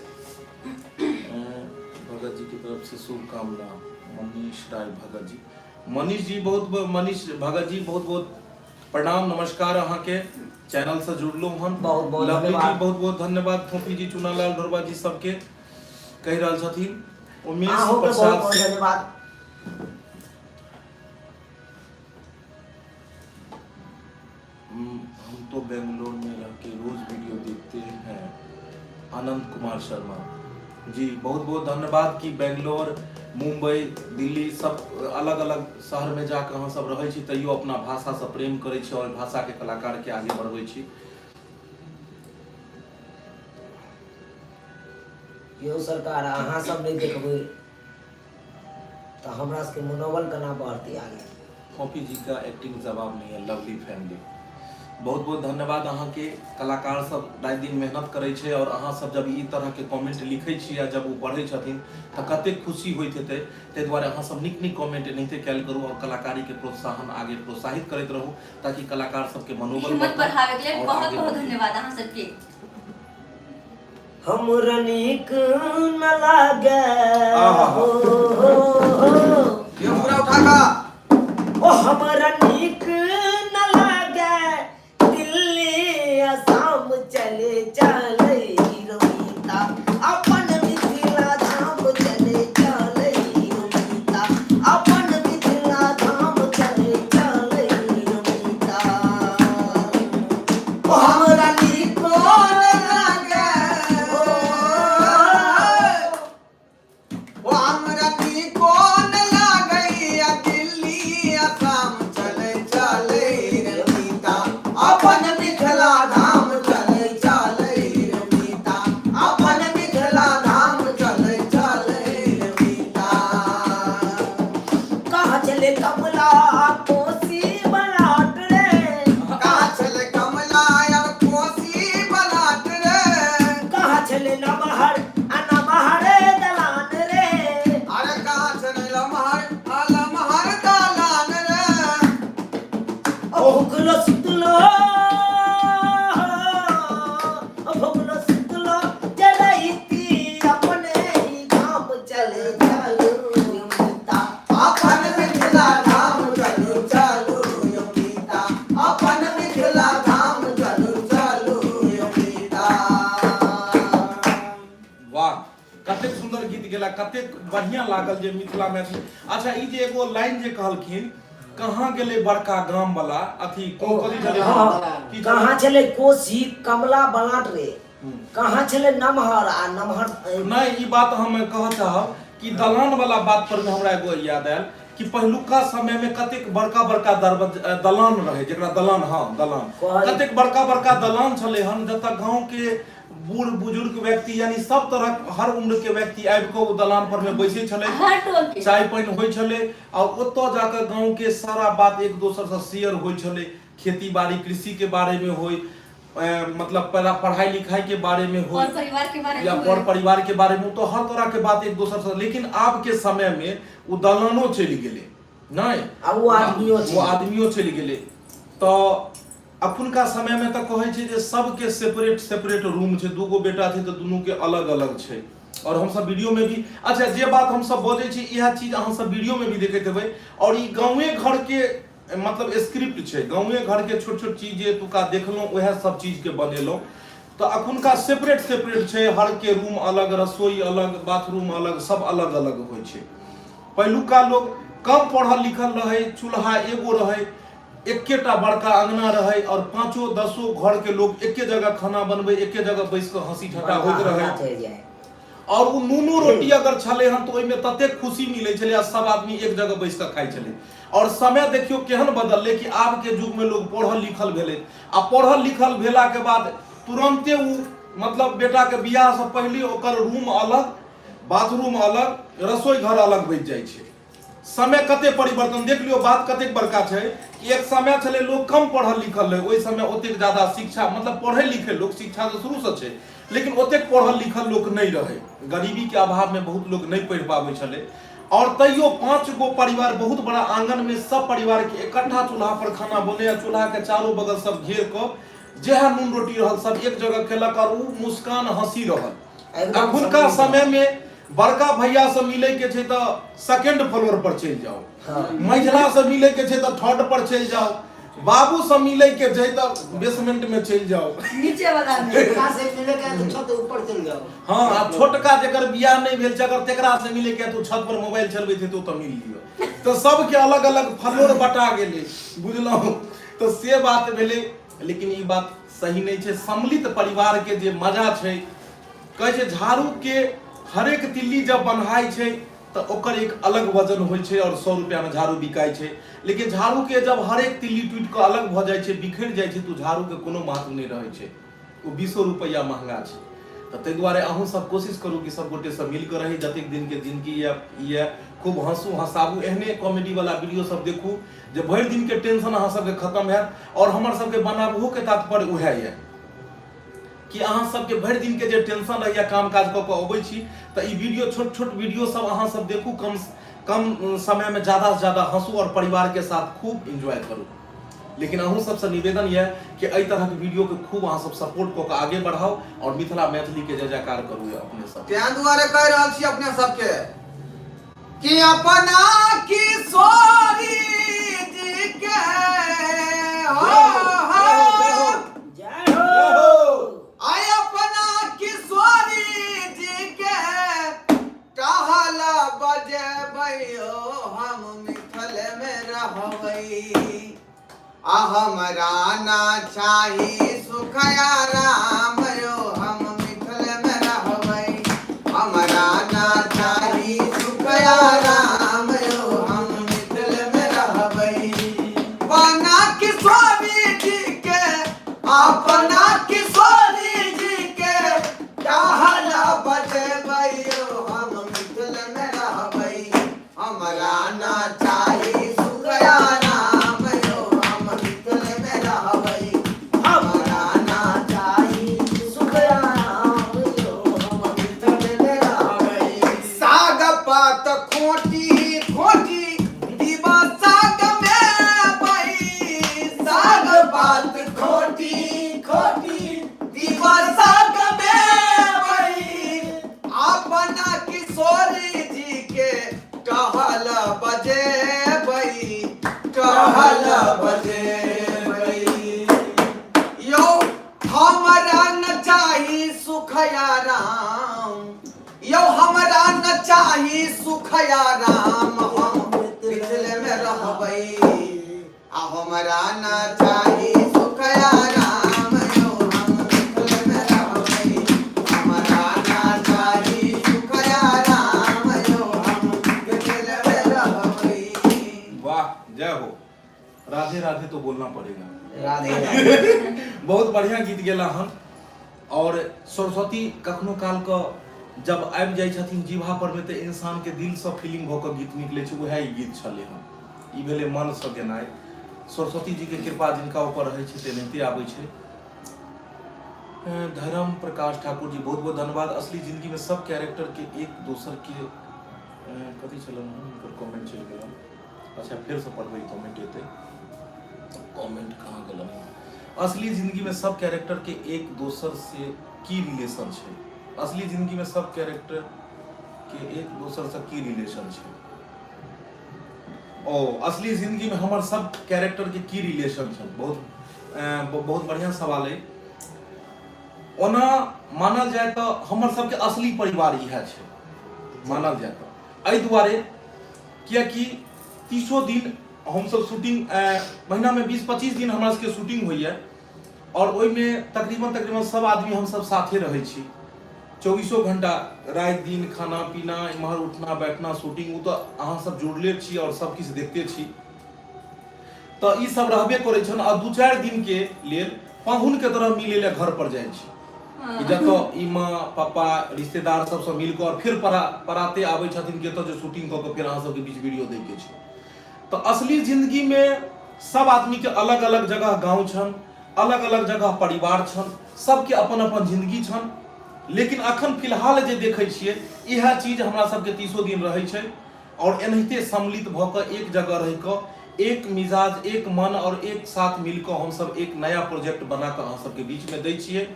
भगत जी की तरफ से शुभकामना मनीष राय भगत जी मनीष जी मनीष भगत जी बहुत बहुत प्रणाम नमस्कार अहाँ के चैनल से जुड़लो हन बहुत बहुत लवली जी धन्यवाद। बहुत बहुत धन्यवाद थोपी जी चुनालाल ढोरबा जी सबके कहि रहल छथिन उमेश अहूँ के बहुत प्रसाद बहुत धन्यवाद। हम तो बेंगलोर में रह के रोज वीडियो देखते हैं आनंद कुमार शर्मा जी बहुत बहुत धन्यवाद कि बेंगलोर मुंबई दिल्ली सब अलग अलग शहर में जाकर अहाँ सब रहै छी तैयो अपना भाषा से प्रेम करै छी और भाषा के कलाकार के आगे बढ़बै छी। यो सरकार अहाँ सब नहीं देखबै तो हमरा सबके मनोबल केना बढ़तै आगे। कॉपी जी का एक्टिंग जवाब नहीं है लवली फैमिली बहुत बहुत धन्यवाद अहाँ के कलाकार सब रात दिन मेहनत करे छे और अहाँ सब जब ई तरह के कमेंट लिखे छी या जब वो पढ़े छथिन त कते खुशी होइत हेतै ताहि दुआरे अहाँ सब नीक नीक कमेंट एनाहिते कैल करू और कलाकारी के प्रोत्साहन आगे प्रोत्साहित करैत रहू ताकि कलाकार सबके मनोबल हिम्मत बढ़तै बढ़ावे के लिए और बहुत आगे बहुत बढ़तै। धन्यवाद अहाँ सबके। हमरा नीक न लागे आहा। हो ये पूरा उठा का ओ हमरा नीक न लागे दिल्ली असम चले चले रोहिता अपन मिथिला धाम चले चले रोहिता अपन मिथिला धाम चले चले रोहिता ओ हमरा नीक न लागे वो हमरा की कौन लागैया दिल्ली असम चले चले रमीता अपन मिथिला धाम चले चले रमीता अपन मिथिला धाम चले चले रमीता कहाँ चले कमला कोसी बलाट रे कहाँ चले कमला और कोसी बलाट रे कहाँ चले नमहर अनमहर दलान रे अरे कहाँ चले लमहर दालान रे भुगलो सुतलो भुगलो सुतलो चलैती अपने ही काम चले चलो योगिता अपन मिथिला धाम चलू चलू योगिता अपन मिथिला धाम चलू चलू योगिता वाह कतेक सुंदर गीत गेला कतेक बढ़िया लागल जे मिथिला मैथिली। अच्छा ई जे एगो लाइन जे कहलखिन कहाँ गेले बड़का गाम वाला अथी कथी छलै की कहाँ चले कोसी कमला बलाट रे कहाँ चले नमहर आ नमहर नहीं ई बात हम कहऽ चाहब कि दलान वाला बात पर में हमरा एगो याद आयल कि पहिलुका समय में कतेक बड़का बड़का दलान रहे जेकरा दलान हाँ दलान कतेक बड़का बड़का दलान छले हन जतऽ गांव के बूढ़ बुजुर्ग व्यक्ति यानी सब तरह हर उम्र के व्यक्ति आबि कऽ ओ दलान पर में बैसे छले हर टोल के चाय पानि होइ छले और ओतऽ जाकर गांव के सारा बात एक दोसर से शेयर होइ छले खेती बाड़ी कृषि के बारे में होइ मतलब पढ़ाई लिखाई के बारे में हो और परिवार के बारे में या हुए। पर परिवार के बारे में तो हर तरह के बात एक दोसर से लेकिन आब के समय में वो दलानो चलि गेले नहीं आ वो आदमियों चलि गेले तो अखुनका समय में तो कहे छै जे सबके सेपरेट सेपरेट रूम छै दूगो बेटा छै तो दुनू के अलग अलग छै और हम सब वीडियो में भी अच्छा जे बात हम सब बोले छी यह चीज अहाँ सब वीडियो में भी देखैत हेबै और ई गांवे घर के मतलब स्क्रिप्ट छै, गाँवे घर के छोट छोट चीज जे तुका देखलहुँ वएह सब चीज के बनेलहुँ। तो अखुनका सेपरेट छै, हर के रूम अलग, रसोई अलग, बाथरूम अलग, सब अलग अलग होइ छै। पहिलुका लोग कम पढ़ल लिखल रहे, चूल्हा एगो रहे, एकेटा बड़का अंगना रहे और 5-10 घर के लोग एके जगह खाना बनबे, एके जगह बैस के हंसी ठट्टा होइत रहे। और वो नूनू रोटी अगर छले हन तो ओइमे तते खुशी मिले छले आ सब आदमी एक जगह बैस के खाइ छले। और समय देखियो केहन बदलले कि आब के युग में लोग पढ़ल लिखल भेले, आ पढ़ल लिखल भेला के बाद तुरंते वो मतलब बेटा के बियाह से पहले ओकर रूम अलग, बाथरूम अलग, रसोई घर अलग बच जाय छै। समय कते परिवर्तन देख लियो, बात कते बड़का छै कि एक समय छले लोग कम पढ़ल लिखल रहे, ओइ समय ओते ज्यादा शिक्षा मतलब पढ़े लिखे लोग, शिक्षा तो शुरू से छै लेकिन ओते पढ़ल लिखल लोग नहीं रहे, गरीबी के अभाव में बहुत लोग नहीं पढ़ पावे छले। और तैयो 5 गो परिवार, बहुत बड़ा आंगन में सब परिवार के इकट्ठा चूल्हा पर खाना बने, चूल्हा के चारों बगल सब घेर कर जेहा नून रोटी रहल सब एक जगह खेलक और उ मुस्कान हंसी रहल। अखुनका समय में बड़का भैया से मिले के छै तो सेकंड फ्लोर पर चल जाओ, महिला से मिले के छै तो थर्ड पर चल जाओ, बाबू से मिले के छै तो बेसमेंट में चल जाओ, नीचे वाला में से मिले के तो छत ऊपर चल जाओ। हाँ, छोटका जेकर बियाह नहीं भेल छै अगर तेकरा से मिले के तो छत पर मोबाइल चलबे थे तो मिल लियो। तो सब के अलग अलग फ्लोर बटा गेले, बुझलहुं। तो से बात भेले, लेकिन ई बात सही नहीं छै। सम्मिलित परिवार के जे मजा छै, कहे छै झाड़ू के हरेक तिल्ली जब बन्हाई छै तो ओकर एक अलग वजन होइ छै और 100 रुपया में झाड़ू बिकाई छै। लेकिन झाड़ू के जब हरेक तिल्ली टूट के अलग भ जाय छै, बिखर जाय छै, तो झाड़ू के कोनो महत्व नहीं रहे छै, वो 20 रुपया महंगा छै। तो तै दुआरे अहूँ सब कोशिश करू कि सब गोटे सब मिल कर रही, जतेक दिन के जिंदगी ये खूब हंसू हंसाबू, एहने कॉमेडी वाला वीडियो सब देखू जे भरि दिन के टेंशन अहाँ सबके खत्म हैत। और हमर सबके बनाबहो के तात्पर्य उहे ये कि अहाँ सबके भरि दिन के जे टेंशन रहैया काम काज कऽ के अबै छी, तो ई वीडियो छोट छोट वीडियो सब अहाँ सब देखू, कम समय में ज्यादा से ज्यादा हंसू और परिवार के साथ खूब एंजॉय करू। लेकिन अहूँ सबसे निवेदन यह कि एहि तरह के वीडियो के खूब अहाँ सब सपोर्ट कऽ के आगे बढ़ाओ और मिथिला मैथिली के जय जयकार करू अपने सब। तें दुआरे कह रहल छी अपने सबके कि अपना किशोरी जी के आय अपना किशोरी जी के टहल बजेबै हम मिथिल में रहबै, आ हमरा ना चाही सुखया राम यो हम मिथिल में रहबै, हमरा ना चाही सुखया राम यो हम मिथिल में रहबै। बना किशोरी जी के अपना किशोरी जी के टहल बजेबै यो हम मिथिल में रहबै, हमरा ना चाही सुखया राम यो हम मिथिल में रहबै, हमरा ना चाही सुखया राम यो हम मिथिल में रहबै। साग पात खोटी खोटी दीवा साग में बई, साग पात खोटी खोटी दीवा साग में बई, अपना किशोरी जी के टहल बजेबै, टहल बजेबै यो हमरा न चाही सुखया राम, यो हमरा न चाही सुखया राम हम मिथिल में रहबै, आ हमरा न चाही सुखया राम यो हम मिथिल में रहबै, हमरा न चाही सुखया राम यो हम मिथिल में रहबै। वाह, जय हो। राधे राधे तो बोलना पड़ेगा। राधे बहुत बढ़िया गीत गेला हन। और सरस्वती कखनो काल के जब आबि जाइ छथिन जीवा पर में, तो इंसान के दिल से फीलिंग भऽ के गीत निकले छै, वएह गीत छले हन। ई भेले मन से गेनाइ। सरस्वती जी के कृपा जिनका ऊपर रहे छै तेनाहिते आबै छै। धर्म प्रकाश ठाकुर जी बहुत बहुत धन्यवाद। असली जिंदगी में सब कैरेक्टर के एक दोसर के कथी छलन हुनकर कमेंट चलि गेल। अच्छा, फिर से पढ़बै कमेंट एतै। कमेंट कहाँ गेलन? असली जिंदगी में सब कैरेक्टर के एक दोसर से की रिलेशन छै? असली जिंदगी में सब कैरेक्टर के एक दोसर से की रिलेशन छै? और असली जिंदगी में हमार सब कैरेक्टर के की रिलेशन छन, बहुत बढ़िया सवाल है। ओना मानल जाए तो हमर सबके असली परिवार इएह छै, मानल जाए तो एहि दुआरे कियाकि 30 दिन हम सब शूटिंग महीना में 20-25 दिन हमरा सबके शूटिंग होइए और ओहिमे तकरीबन सब आदमी हम सब साथे रहै छी 24 घंटा, रात दिन खाना पीना इम्हर उठना बैठना शूटिंग, वो तो अहाँ सब जुड़ले छी और सब किछु देखते छी, तो ई सब रहबे करे छन। और 2-4 दिन के लेल पाहुन के तरह मिले ले घर पर जाय छी, जतो ई माँ पापा रिश्तेदार सब मिलकर और फिर पराते आबै छथिन के तो जो शूटिंग क के फिर अहाँ सब के बीच वीडियो दै के छै। तो असली जिंदगी में सब आदमी के अलग अलग जगह गांव छन, अलग अलग जगह परिवार छन, सबके अपन अपन जिंदगी छन। लेकिन अखन फिलहाल जे देखै छियै इएह चीज हमरा सबके 30 दिन रहै छै और एनाहिते सम्मिलित भऽ कऽ एक जगह रहि कऽ एक मिजाज एक मन और एक साथ मिलकर हम सब एक नया प्रोजेक्ट बना कऽ अहाँ सबके बीच में दै छियै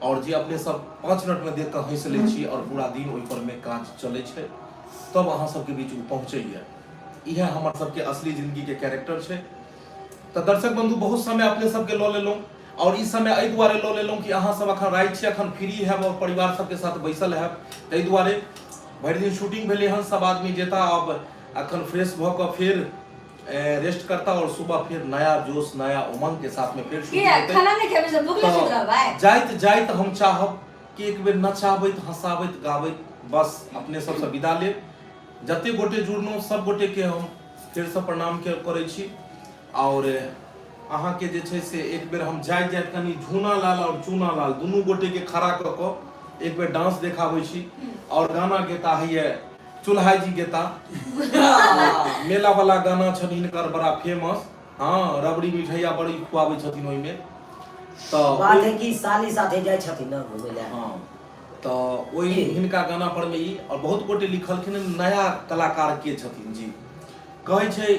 और जे अपने सब 5 मिनट में देख कऽ हँसि लै छियै और पूरा दिन ओहि पर में काज चलै छै, तब अहाँ सबके बीच में पहुँचैए। इएह हमर सबके असली जिंदगी के कैरेक्टर छै। तो दर्शक बंधु बहुत समय अपने सबके लऽ लेलहुँ और इस समय एहि दुआरे लऽ लेलहुँ कि अहाँ सब अखन राति छै, अखन फ्री हैब और परिवार सबके साथ बैसल हैब, ताहि दुआरे भरि दिन शूटिंग भेलै हन, सब आदमी जेता अब अखन फ्रेश भऽ कऽ फिर रेस्ट करता और सुबह फिर नया जोश नया उमंग के साथ में फिर शूटिंग हेतै। खाना नहीं खेबे से भूख लगत रहबै। जाइत जाइत हम चाहब कि एक बेर नचाबैत हंसाबैत गाबैत बस अपने सबसे विदा लेब। जते गोटे जुड़लहुँ सब गोटे के हम फिर से प्रणाम करै छी और अहाँ के जे छै से एक बेर हम जाइत कनी झूना लाल और चूना लाल दुनू गोटे के खड़ा कऽ कऽ एक बेर डांस देखाबै छी और गाना गेता है चुल्हाई जी गेता मेला वाला गाना छन हिनकर बड़ा फेमस, हाँ रबड़ी मिठाइया बड़ी खुआबै छथिन ओहि में। तो बात है कि साली साथे जाय छथिन न घुमै ले, हाँ तो वही हिनका गाना पर में ई और बहुत गोटे लिखलखिन नया कलाकार के छथिन जी, कहै छै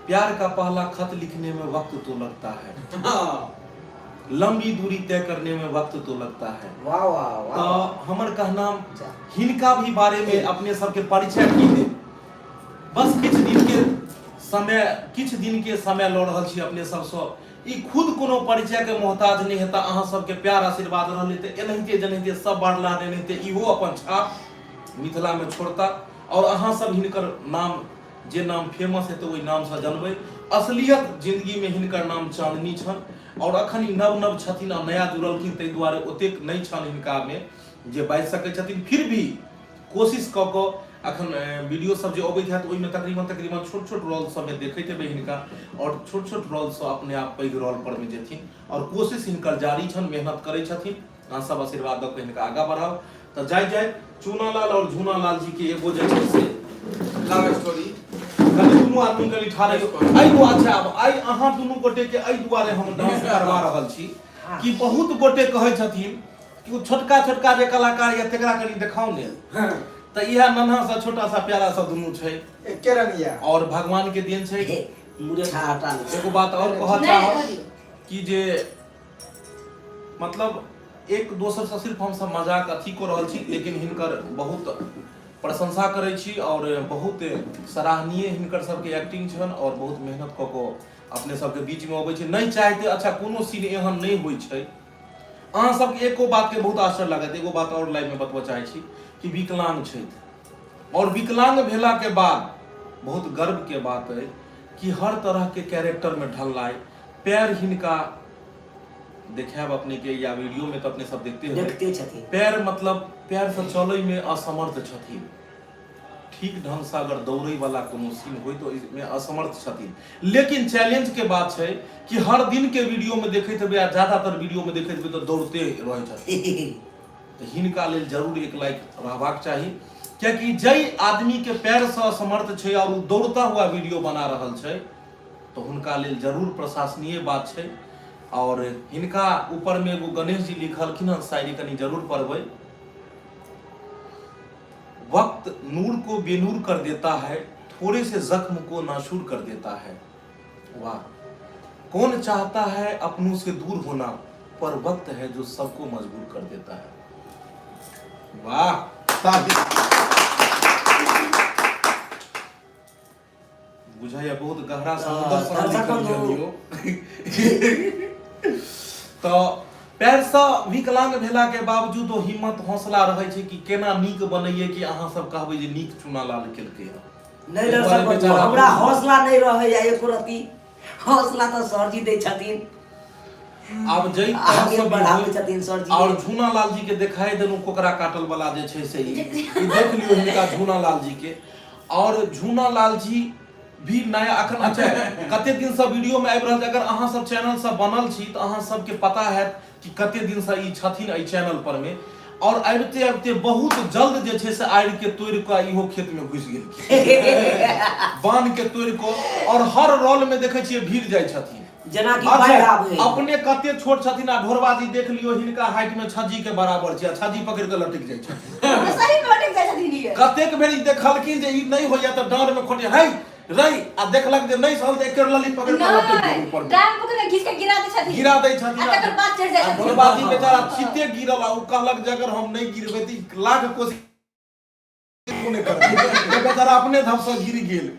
प्यार का पहला खत लिखने में वक्त तो लगता है, लंबी दूरी तय करने में वक्त तो लगता है। वाह वाह वाह। तो हमर कहना हिनका भी बारे में अपने सबके परिचय की दे, बस किछ दिन के समय लऽ रहल छी अपने सबसँ। ई खुद कोनो परिचय के मोहताज नहीं हेता, अहाँ सबके प्यार आशीर्वाद रहले ते एनाहिते जनाहिते सब बाढ़ला एनाहिते इहो अपन छाप मिथिला में छोड़ता और अहाँ सब हिनकर नाम जे नाम फेमस है तो वही नाम से जानबै। असलियत जिंदगी में हिनकर नाम चांदनी छन और अखन ई नव छथिन आ नया जुड़लखिन, ताहि दुआरे ओतेक नहीं छन हिनका में जे बाजि सकै छथिन। फिर भी कोशिश कऽ कऽ अखन वीडियो सब जे अबैत हैत ओहिमे तकरीबन छोट रोल सब में देखैत हेबै हिनका और छोट रोल सब अपने आप पैघ रोल पर में जेथिन और कोशिश हिनकर जारी छन, मेहनत करै छथिन। अहाँ सब आशीर्वाद दऽ कऽ हिनका आगाँ बढ़ाउ। तऽ जाय चूनालाल और झूनालाल जी के एगो जे छै से लव स्टोरी कनी दुनू आदमी कनी ठाढ़ एहि दुआरे अच्छा आब आइ अहाँ दुनू गोटे के एहि दुआरे हम डांस करवा रहल छी कि बहुत गोटे कहै छथिन कि वो छोटका जे कलाकार या तेकरा कनी देखाउ ने, तो यह नन्हा सा छोटा सा प्यारा सा दुनू छै एके रंगिया और भगवान के देन छै। मुरछा हटा ले। एगो बात और कहऽ चाहब कि जे मतलब एक दोसर से सिर्फ हम सब मजाक अथी को रहल छी, लेकिन हिनकर बहुत प्रशंसा करै छी और बहुत सराहनीय हिनकर सबके एक्टिंग छन और बहुत मेहनत कऽ कऽ अपने सबके बीच में अबै छै। नहीं चाहते अच्छा कोनो सीन एहन नहीं होइ छै। अहाँ सबके एको बात के बहुत आश्चर्य लागत, एगो बात और लाइव में बतबऽ चाहै छी कि विकलांग छै और विकलांग भेला के बाद बहुत गर्व के बात है कि हर तरह के कैरेक्टर में ढलनाइ। पैर हिनका देखाब अपने के या वीडियो में तो अपने सब देखते छथिन, पैर मतलब पैर से चलै में असमर्थ छथिन। ठीक ढंग से अगर दौड़े वाला कोनो सीन हो तो इसमें असमर्थ छथिन, लेकिन चैलेंज के बात है कि हर दिन के वीडियो में देखते हुए ज्यादातर वीडियो में देखते हुए तो दौड़ते रहे छथिन। तो हिनका लेल जरूर एक लाइक रहबाक चाही, क्योंकि जय आदमी के पैर से असमर्थ छै और दौड़ता हुआ वीडियो बना रहल छै तो हुनका लेल जरूर प्रशंसनीय बात छै। और हिनका ऊपर में एगो गणेश जी लिखलखिन हन शायरी कनी जरूर पढ़बै। वक्त नूर को बेनूर कर देता है, थोड़े से जख्म को नाशूर कर देता है। वाह, कौन चाहता है अपनों से दूर होना, पर वक्त है जो सबको मजबूर कर देता है। वाह, बुझाइए गहरा समुद्र से दर्शक निकल बंधु। जइयो तो पैर से विकलांग भेला के बावजूदो हिम्मत हौसला रहे छै कि केना नीक बनैये कि अहाँ सब कहबै जे नीक चुनालाल केलकै हँ। नहीं दर्शक बंधु, हमरा हौसला नहीं रहे एको रति, हौसला तो सर जी दै छथिन, आब जई आगे बढ़ाबै छथिन सर जी। और झूनालाल जी के देखाई देनु कोकरा काटल वाला जे छै से ई देख लियो हिनका झूनालाल जी के। और झूनालाल जी भी नया अखन अच्छा कते दिन से वीडियो में आबि रहल छै। अगर अहाँ सब चैनल से बनल छी तो अहाँ सबके पता है कि कते दिन से ई छथिन एहि चैनल पर में। और आबिते आबिते बहुत जल्द जे छै से आड़ि के तोड़ के इहो खेत में घुस गेल बांध के तोड़ के। और हर रोल में देखे छियै भीड़ जाय छथिन जेना कि बाढ़ि आबै। अपने कते छोट छथिन आ ढोरबा जी देख लियो हिनका हाइट में छज्जी के बराबर छै, छज्जी पकड़ के लटक जाय छथिन। सही में लटक जाय छथिन ये। कतेक बेर ई देखलखिन जे ई नहीं होइया त डांड में खोटे है रही आ देखलक जे नहीं सहल त एकर लली पकड़ के लटक गेल ऊपर में, डाल पकड़ के घिस के गिरा दे छथिन, गिरा दै छथिन। आ तकर बाद चढ़ जाय छथिन। ढोरबा जी बेचारा चित्ते गिरल आ उ कहलक जे अगर हम नहीं गिरबै त लाख कोशिश कोने करबै। बेचारा अपने धप से गिर गेल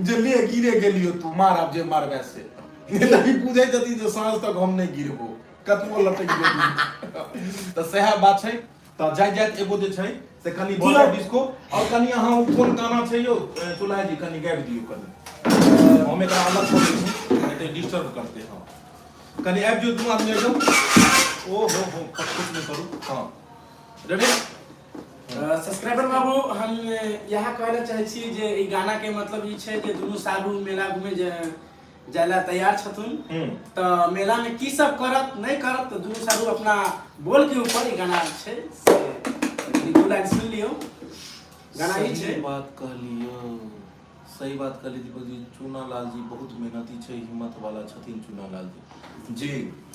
जे ले गिरे गेलियो तू मार अब जे मारबे से नहीं पूछे जति जे सांझ तक हम नहीं गिरबो कतबो लटक गेल। त सएह बात छै। त जाय जाय एगो जे छै से कनी बोलो डिस्को और कनी अहाँ कोन गाना छै यो चुल्हा जी कनी गाबि दियो कनी हम एकरा अलग कर दै छी नहीं त डिस्टर्ब करते हां कनी आबि जो तुम आदमी एकदम ओ हो कुछ नहीं करू हां रेडी। सब्सक्राइबर बाबू हम यहाँ कहना चाहे छी जे ई गाना के मतलब ई छै जे दुनू सालू मेला घूमे जायला तैयार छथुन। तो मेला में की सब करत नहीं करत तो दुनू सालू अपना बोल के ऊपर ई गाना छै से दू लाइन सुन लियो। गाना ई छै। बात कहलियो सही बात कहली दीपक जी। चूनालाल जी बहुत मेहनती छै, हिम्मत वाला छथिन चूनालाल जी।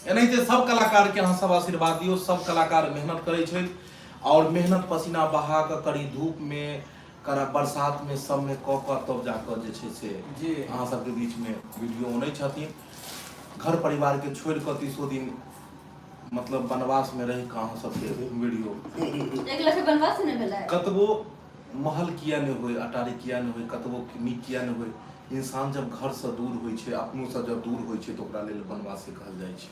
एनाहिते सब कलाकार के अहाँ सब आशीर्वाद दियो। सब कलाकार मेहनत करे छै और मेहनत पसीना बहा के करी धूप में करा बरसात में सब में क तब जाकर जे छै से जी अहाँ सबके बीच में वीडियो बनै छथिन। घर परिवार के छोड़ के 30 दिन मतलब वनवास में रह के अहाँ सबके वीडियो एक लाख बनवास नहीं भेला है। कतबो महल किया नहीं होय, अटारी किया नहीं होय, कतबो नीक किया नहीं होय, इंसान जब घर से दूर होय छै, अपनों से जब दूर होय छै तो ओकरा लेल वनवास कहल जाइ छै।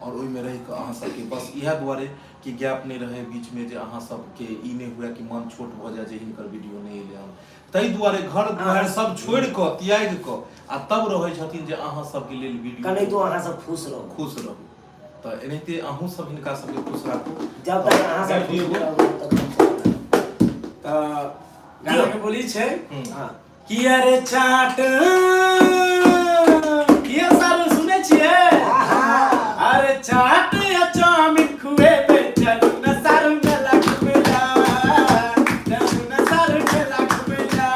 और ओहि में रह के अहाँ सबके बस इएह दुआरे कि गैप नहीं रहे बीच में जे अहाँ सबके ई नहीं हुआ कि मन छोट भ जाए जे हिनकर वीडियो नहीं एले हम तै दुआरे घर दुआर सब छोड़ के त्याग के आ तब रहे छथिन जे अहाँ सबके लेल वीडियो कने तो अहाँ सब खुश रहू त एनाहिते अहूँ सब हिनका सबके खुश राखू। जब तक अहाँ सब खुश रहू तब हम सब गाना के बोली छै हां कि अरे चाट किया सारू सुने छिए अरे चाट या चाउमीन खुए पे चलू न सारू मेला घुमेला चलू न सारू मेला घुमेला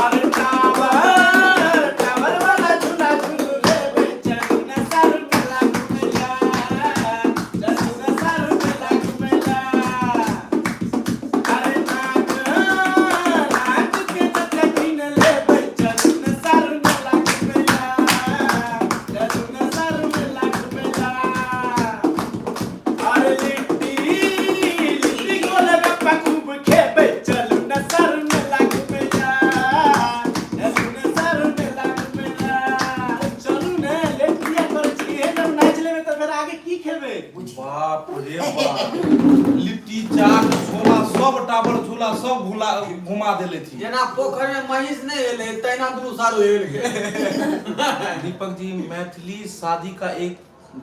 अरे टावर वाला झूला झूले पे चलू न सारू मेला घुमेला चलू न सारू मेला घुमेला अरे नाक के तकलीन ले पे चलू न सारू मेला घुमेला चलू न सारू मेला घुमेला अरे लिट्टी गोले गप्पा खूब खेबे चलू न सारू मेला घुमेला चलू न सारू मेला घुमेला चलू न लेटिया कर छिए जब नाच लेबे तो फिर आगे की खेबे। बाप रे बाप लिट्टी चाट छोला सब टावर झूला सब घुमा देले थी। जेना पोखर में महिष नहीं एले तैना दुनू सारू एल गए। दीपक जी मैथिली शादी का एक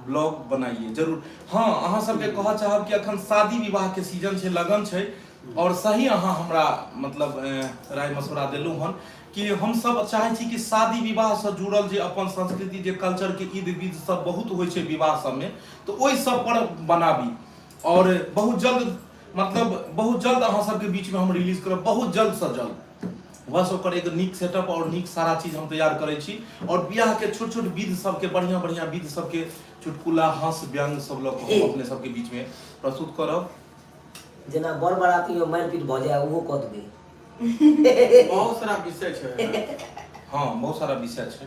ब्लॉग बनाइए जरूर। हाँ अहाँ सबके कह चाहब कि अखन शादी विवाह के सीजन छै, लगन छै और सही अहाँ हमरा मतलब राय मशवरा देलू हन कि हम सब चाहे छी कि शादी विवाह से जुड़ल जे अपन संस्कृति जे कल्चर के ईद विध सब बहुत होइ छै विवाह सब में तो ओइ सब पर बनाबी और बहुत जल्द मतलब बहुत जल्द अहाँ सबके बीच में हम रिलीज करब बहुत जल्द से जल्द। बस ओकर एक नीक सेटअप और नीक सारा चीज हम तैयार करे छी और बियाह के छोट छोट विध सबके बढ़िया बढ़िया विध सबके चुटकुला हास्य व्यंग सब लोग हम अपने सबके बीच में प्रस्तुत करब। जेना बड़ बराती में मारपीट भ जाए ओहो क देबे। बहुत सारा विषय छै। हाँ बहुत सारा विषय छै।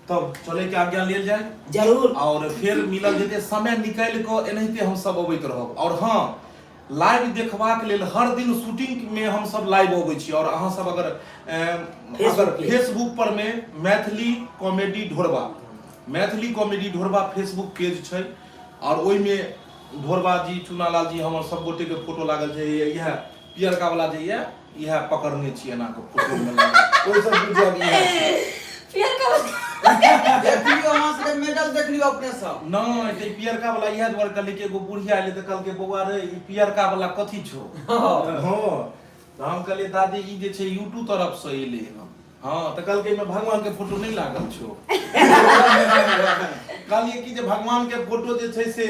तब चले के आज्ञा लेल जाए जरूर और फिर मिलल जेते समय निकाल के एनाहिते हम सब अबैत रहब। और हाँ लाइव देखबाक लेल हर दिन शूटिंग में हम सब लाइव अबै छी और अहाँ सब अगर फेसबुक पर में मैथिली कॉमेडी ढोरबा फेसबुक पेज छै और ओइ में ढोरबा जी चुनालाल जी हमर सब गोटे के फोटो लागल छै यह पियरका वाला जे यह पकड़ने छी एना के फोटो में लागल ओइ सब बुझब पियरका देख लियो वहां से मेडल देख लियो अपने सब नहीं ते पियरका वाला इहा द्वार कहले के एगो बुढ़िया आइले त कहल के बौआ रे ई पियरका वाला कथि छौ हां त हम कहले दादी ई जे छै यूट्यूब तरफ से एले हां त कहल के में भगवान के फोटो नहीं लागल छौ कहलिए कि जे भगवान के फोटो जे छै से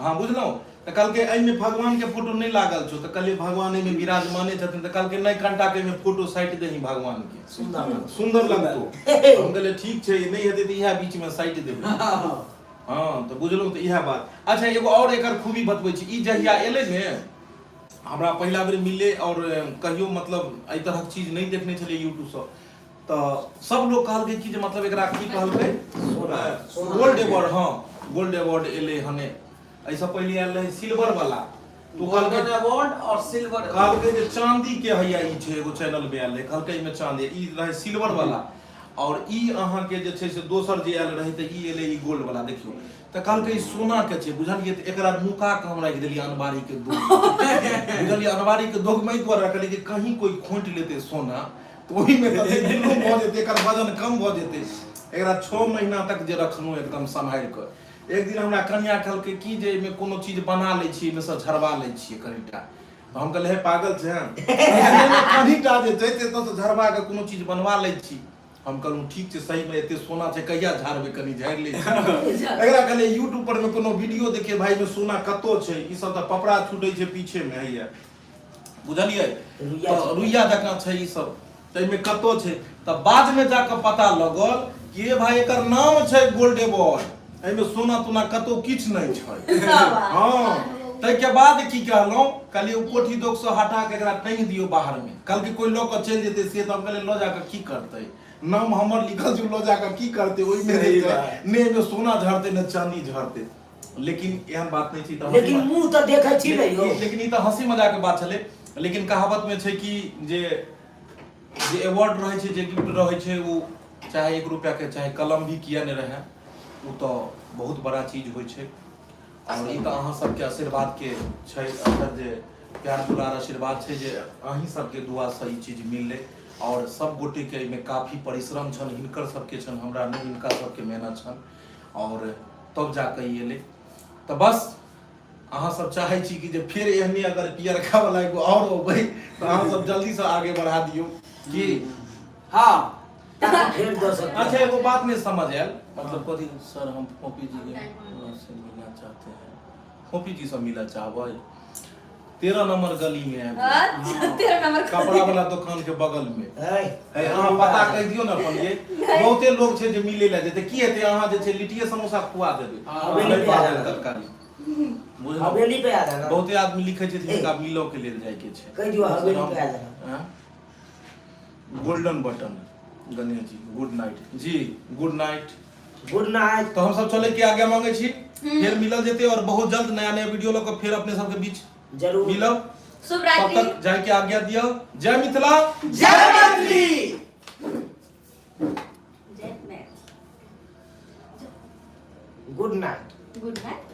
हां बुझलौ त कहल के एइ में भगवान के फोटो नहीं लागल छौ त कहले भगवान में विराजमाने छथिन त कहल के नहीं कंटा के में फोटो साइट देही भगवान के सुंदर लगतो हम कहले ठीक छै नहीं हेते त इहा बीच में साइट देबै हां त बुझलौ त इहा बात अच्छा एगो और एकर खूबी बतबै छी ई जहिया एले ने हमरा पहिला बेर मिले और कहियो मतलब एहि तरहक चीज नहीं देखने छलिए यूट्यूब से तो सब लोग कहल कि जे मतलब एकरा की कहलकै गोल्ड अवार्ड एले हने ऐसा पहले आयल रहे सिल्वर वाला तो गोल्डन अवार्ड और सिल्वर कहलकै जे चांदी के हैया ई छै एगो चैनल में आयल रहे कहलकै में चांदी ई रहे सिल्वर वाला और ई अहाँ के जे छै से दोसर जे आयल रहे त ई एले ई गोल्ड वाला देखियो त कहलकै सोना के छै बुझलिए त एकरा नुका के हम राख देलिए अनबारी के दोग बुझलिए अनबारी के दोग में द्वारा रखलिए कि कहीं कोई खोंट लेते सोना तो ओही में कते ढिल्लो भ जेते एकर वजन कम भ जेते एकरा 6 महीना तक जे रखनो एकदम संभाल के एक दिन हमरा कन्या कहलकै कि जे में कोनो चीज बना लै छी में से झरवा लै छी कनिटा तो हम कहले हे पागल छै कनिटा जे छै से तो झरवा के कोनो चीज बनवा लै छी हम कहलहुँ ठीक छै सही में एते सोना छै कहिया झाड़बै कनी झाड़ि लै छी एकरा कहले YouTube पर में कोनो वीडियो देखिए भाई में सोना कतो छै ई सब त पपड़ा छूटै छै पीछे में हैया बुझलिए रुइया जकां छै ई सब तै में कतो छै त बाद में जाके पता लगल कि ए भाई एकर नाम छै गोल्ड अवार्ड एमे सोना तोना कतो किछ नहीं छै हां तै के बाद की कहलौ कहलिए उ कोठी दोग से हटा के एकरा टांग दियो बाहर में कल के कोई लोग चल जेते से त हम कहले ल जाके की करतै नाम हमर लिखल जो ल जाके की करतै ओइ में ने में सोना झड़ते न चांदी झड़ते लेकिन एहन बात नहीं थी त लेकिन मुंह तो देखै छी नहीं हो लेकिन ई त हंसी मजाक के बात छले लेकिन कहावत में छै कि जे अवार्ड रहे छै जे गिफ्ट रहे छै वो चाहे 1 रुपया के चाहे कलम भी किया ने रहे वो तो बहुत बड़ा चीज होय छै और ई त अहाँ सब के आशीर्वाद के छै अंदर जे प्यार दुलार आशीर्वाद छै जे अहीं सब के दुआ से ई चीज मिलले और सब गोटे के में काफी परिश्रम छन हिनकर सब के छन हमरा नहीं हिनका सब के मेहनत छन और तब जाके ई एले त बस अहाँ सब चाहे छी कि जे फिर एहने अगर पियरका वाला एगो और होबै त अहाँ सब जल्दी से आगे बढ़ा दियो कि हां फिर दो सकते अच्छा एगो बात नहीं समझ आयल मतलब कथी सर हम पोपी जी के से मिलना चाहते हैं पोपी जी से मिलना चाहबै 13 नंबर गली में है 13 नंबर कपड़ा वाला दुकान के बगल में है अहाँ पता कह दियो ना अपन ये बहुते लोग छै जे मिले ला जेते की हेते अहाँ जे छै लिट्टी समोसा खुआ देबै हवेली पे आ जाएगा। तरकारी बुझलौ हवेली पे आ जाएगा बहुते आदमी लिखै छै जिनका मिलो के लेल जाय के छै कह दियो हवेली पे आ जाएगा golden button Ganesh ji good night जी गुड नाइट गुड नाइट तो हम सब चले के आगे मांगे छी फिर मिलल जेते और बहुत जल्द नया नया वीडियो लेकर फिर अपने सब के बीच जरूर मिलब शुभ तब रात्रि तक जाय के आज्ञा दियो जय मिथिला जय मैथिली जय math good night good night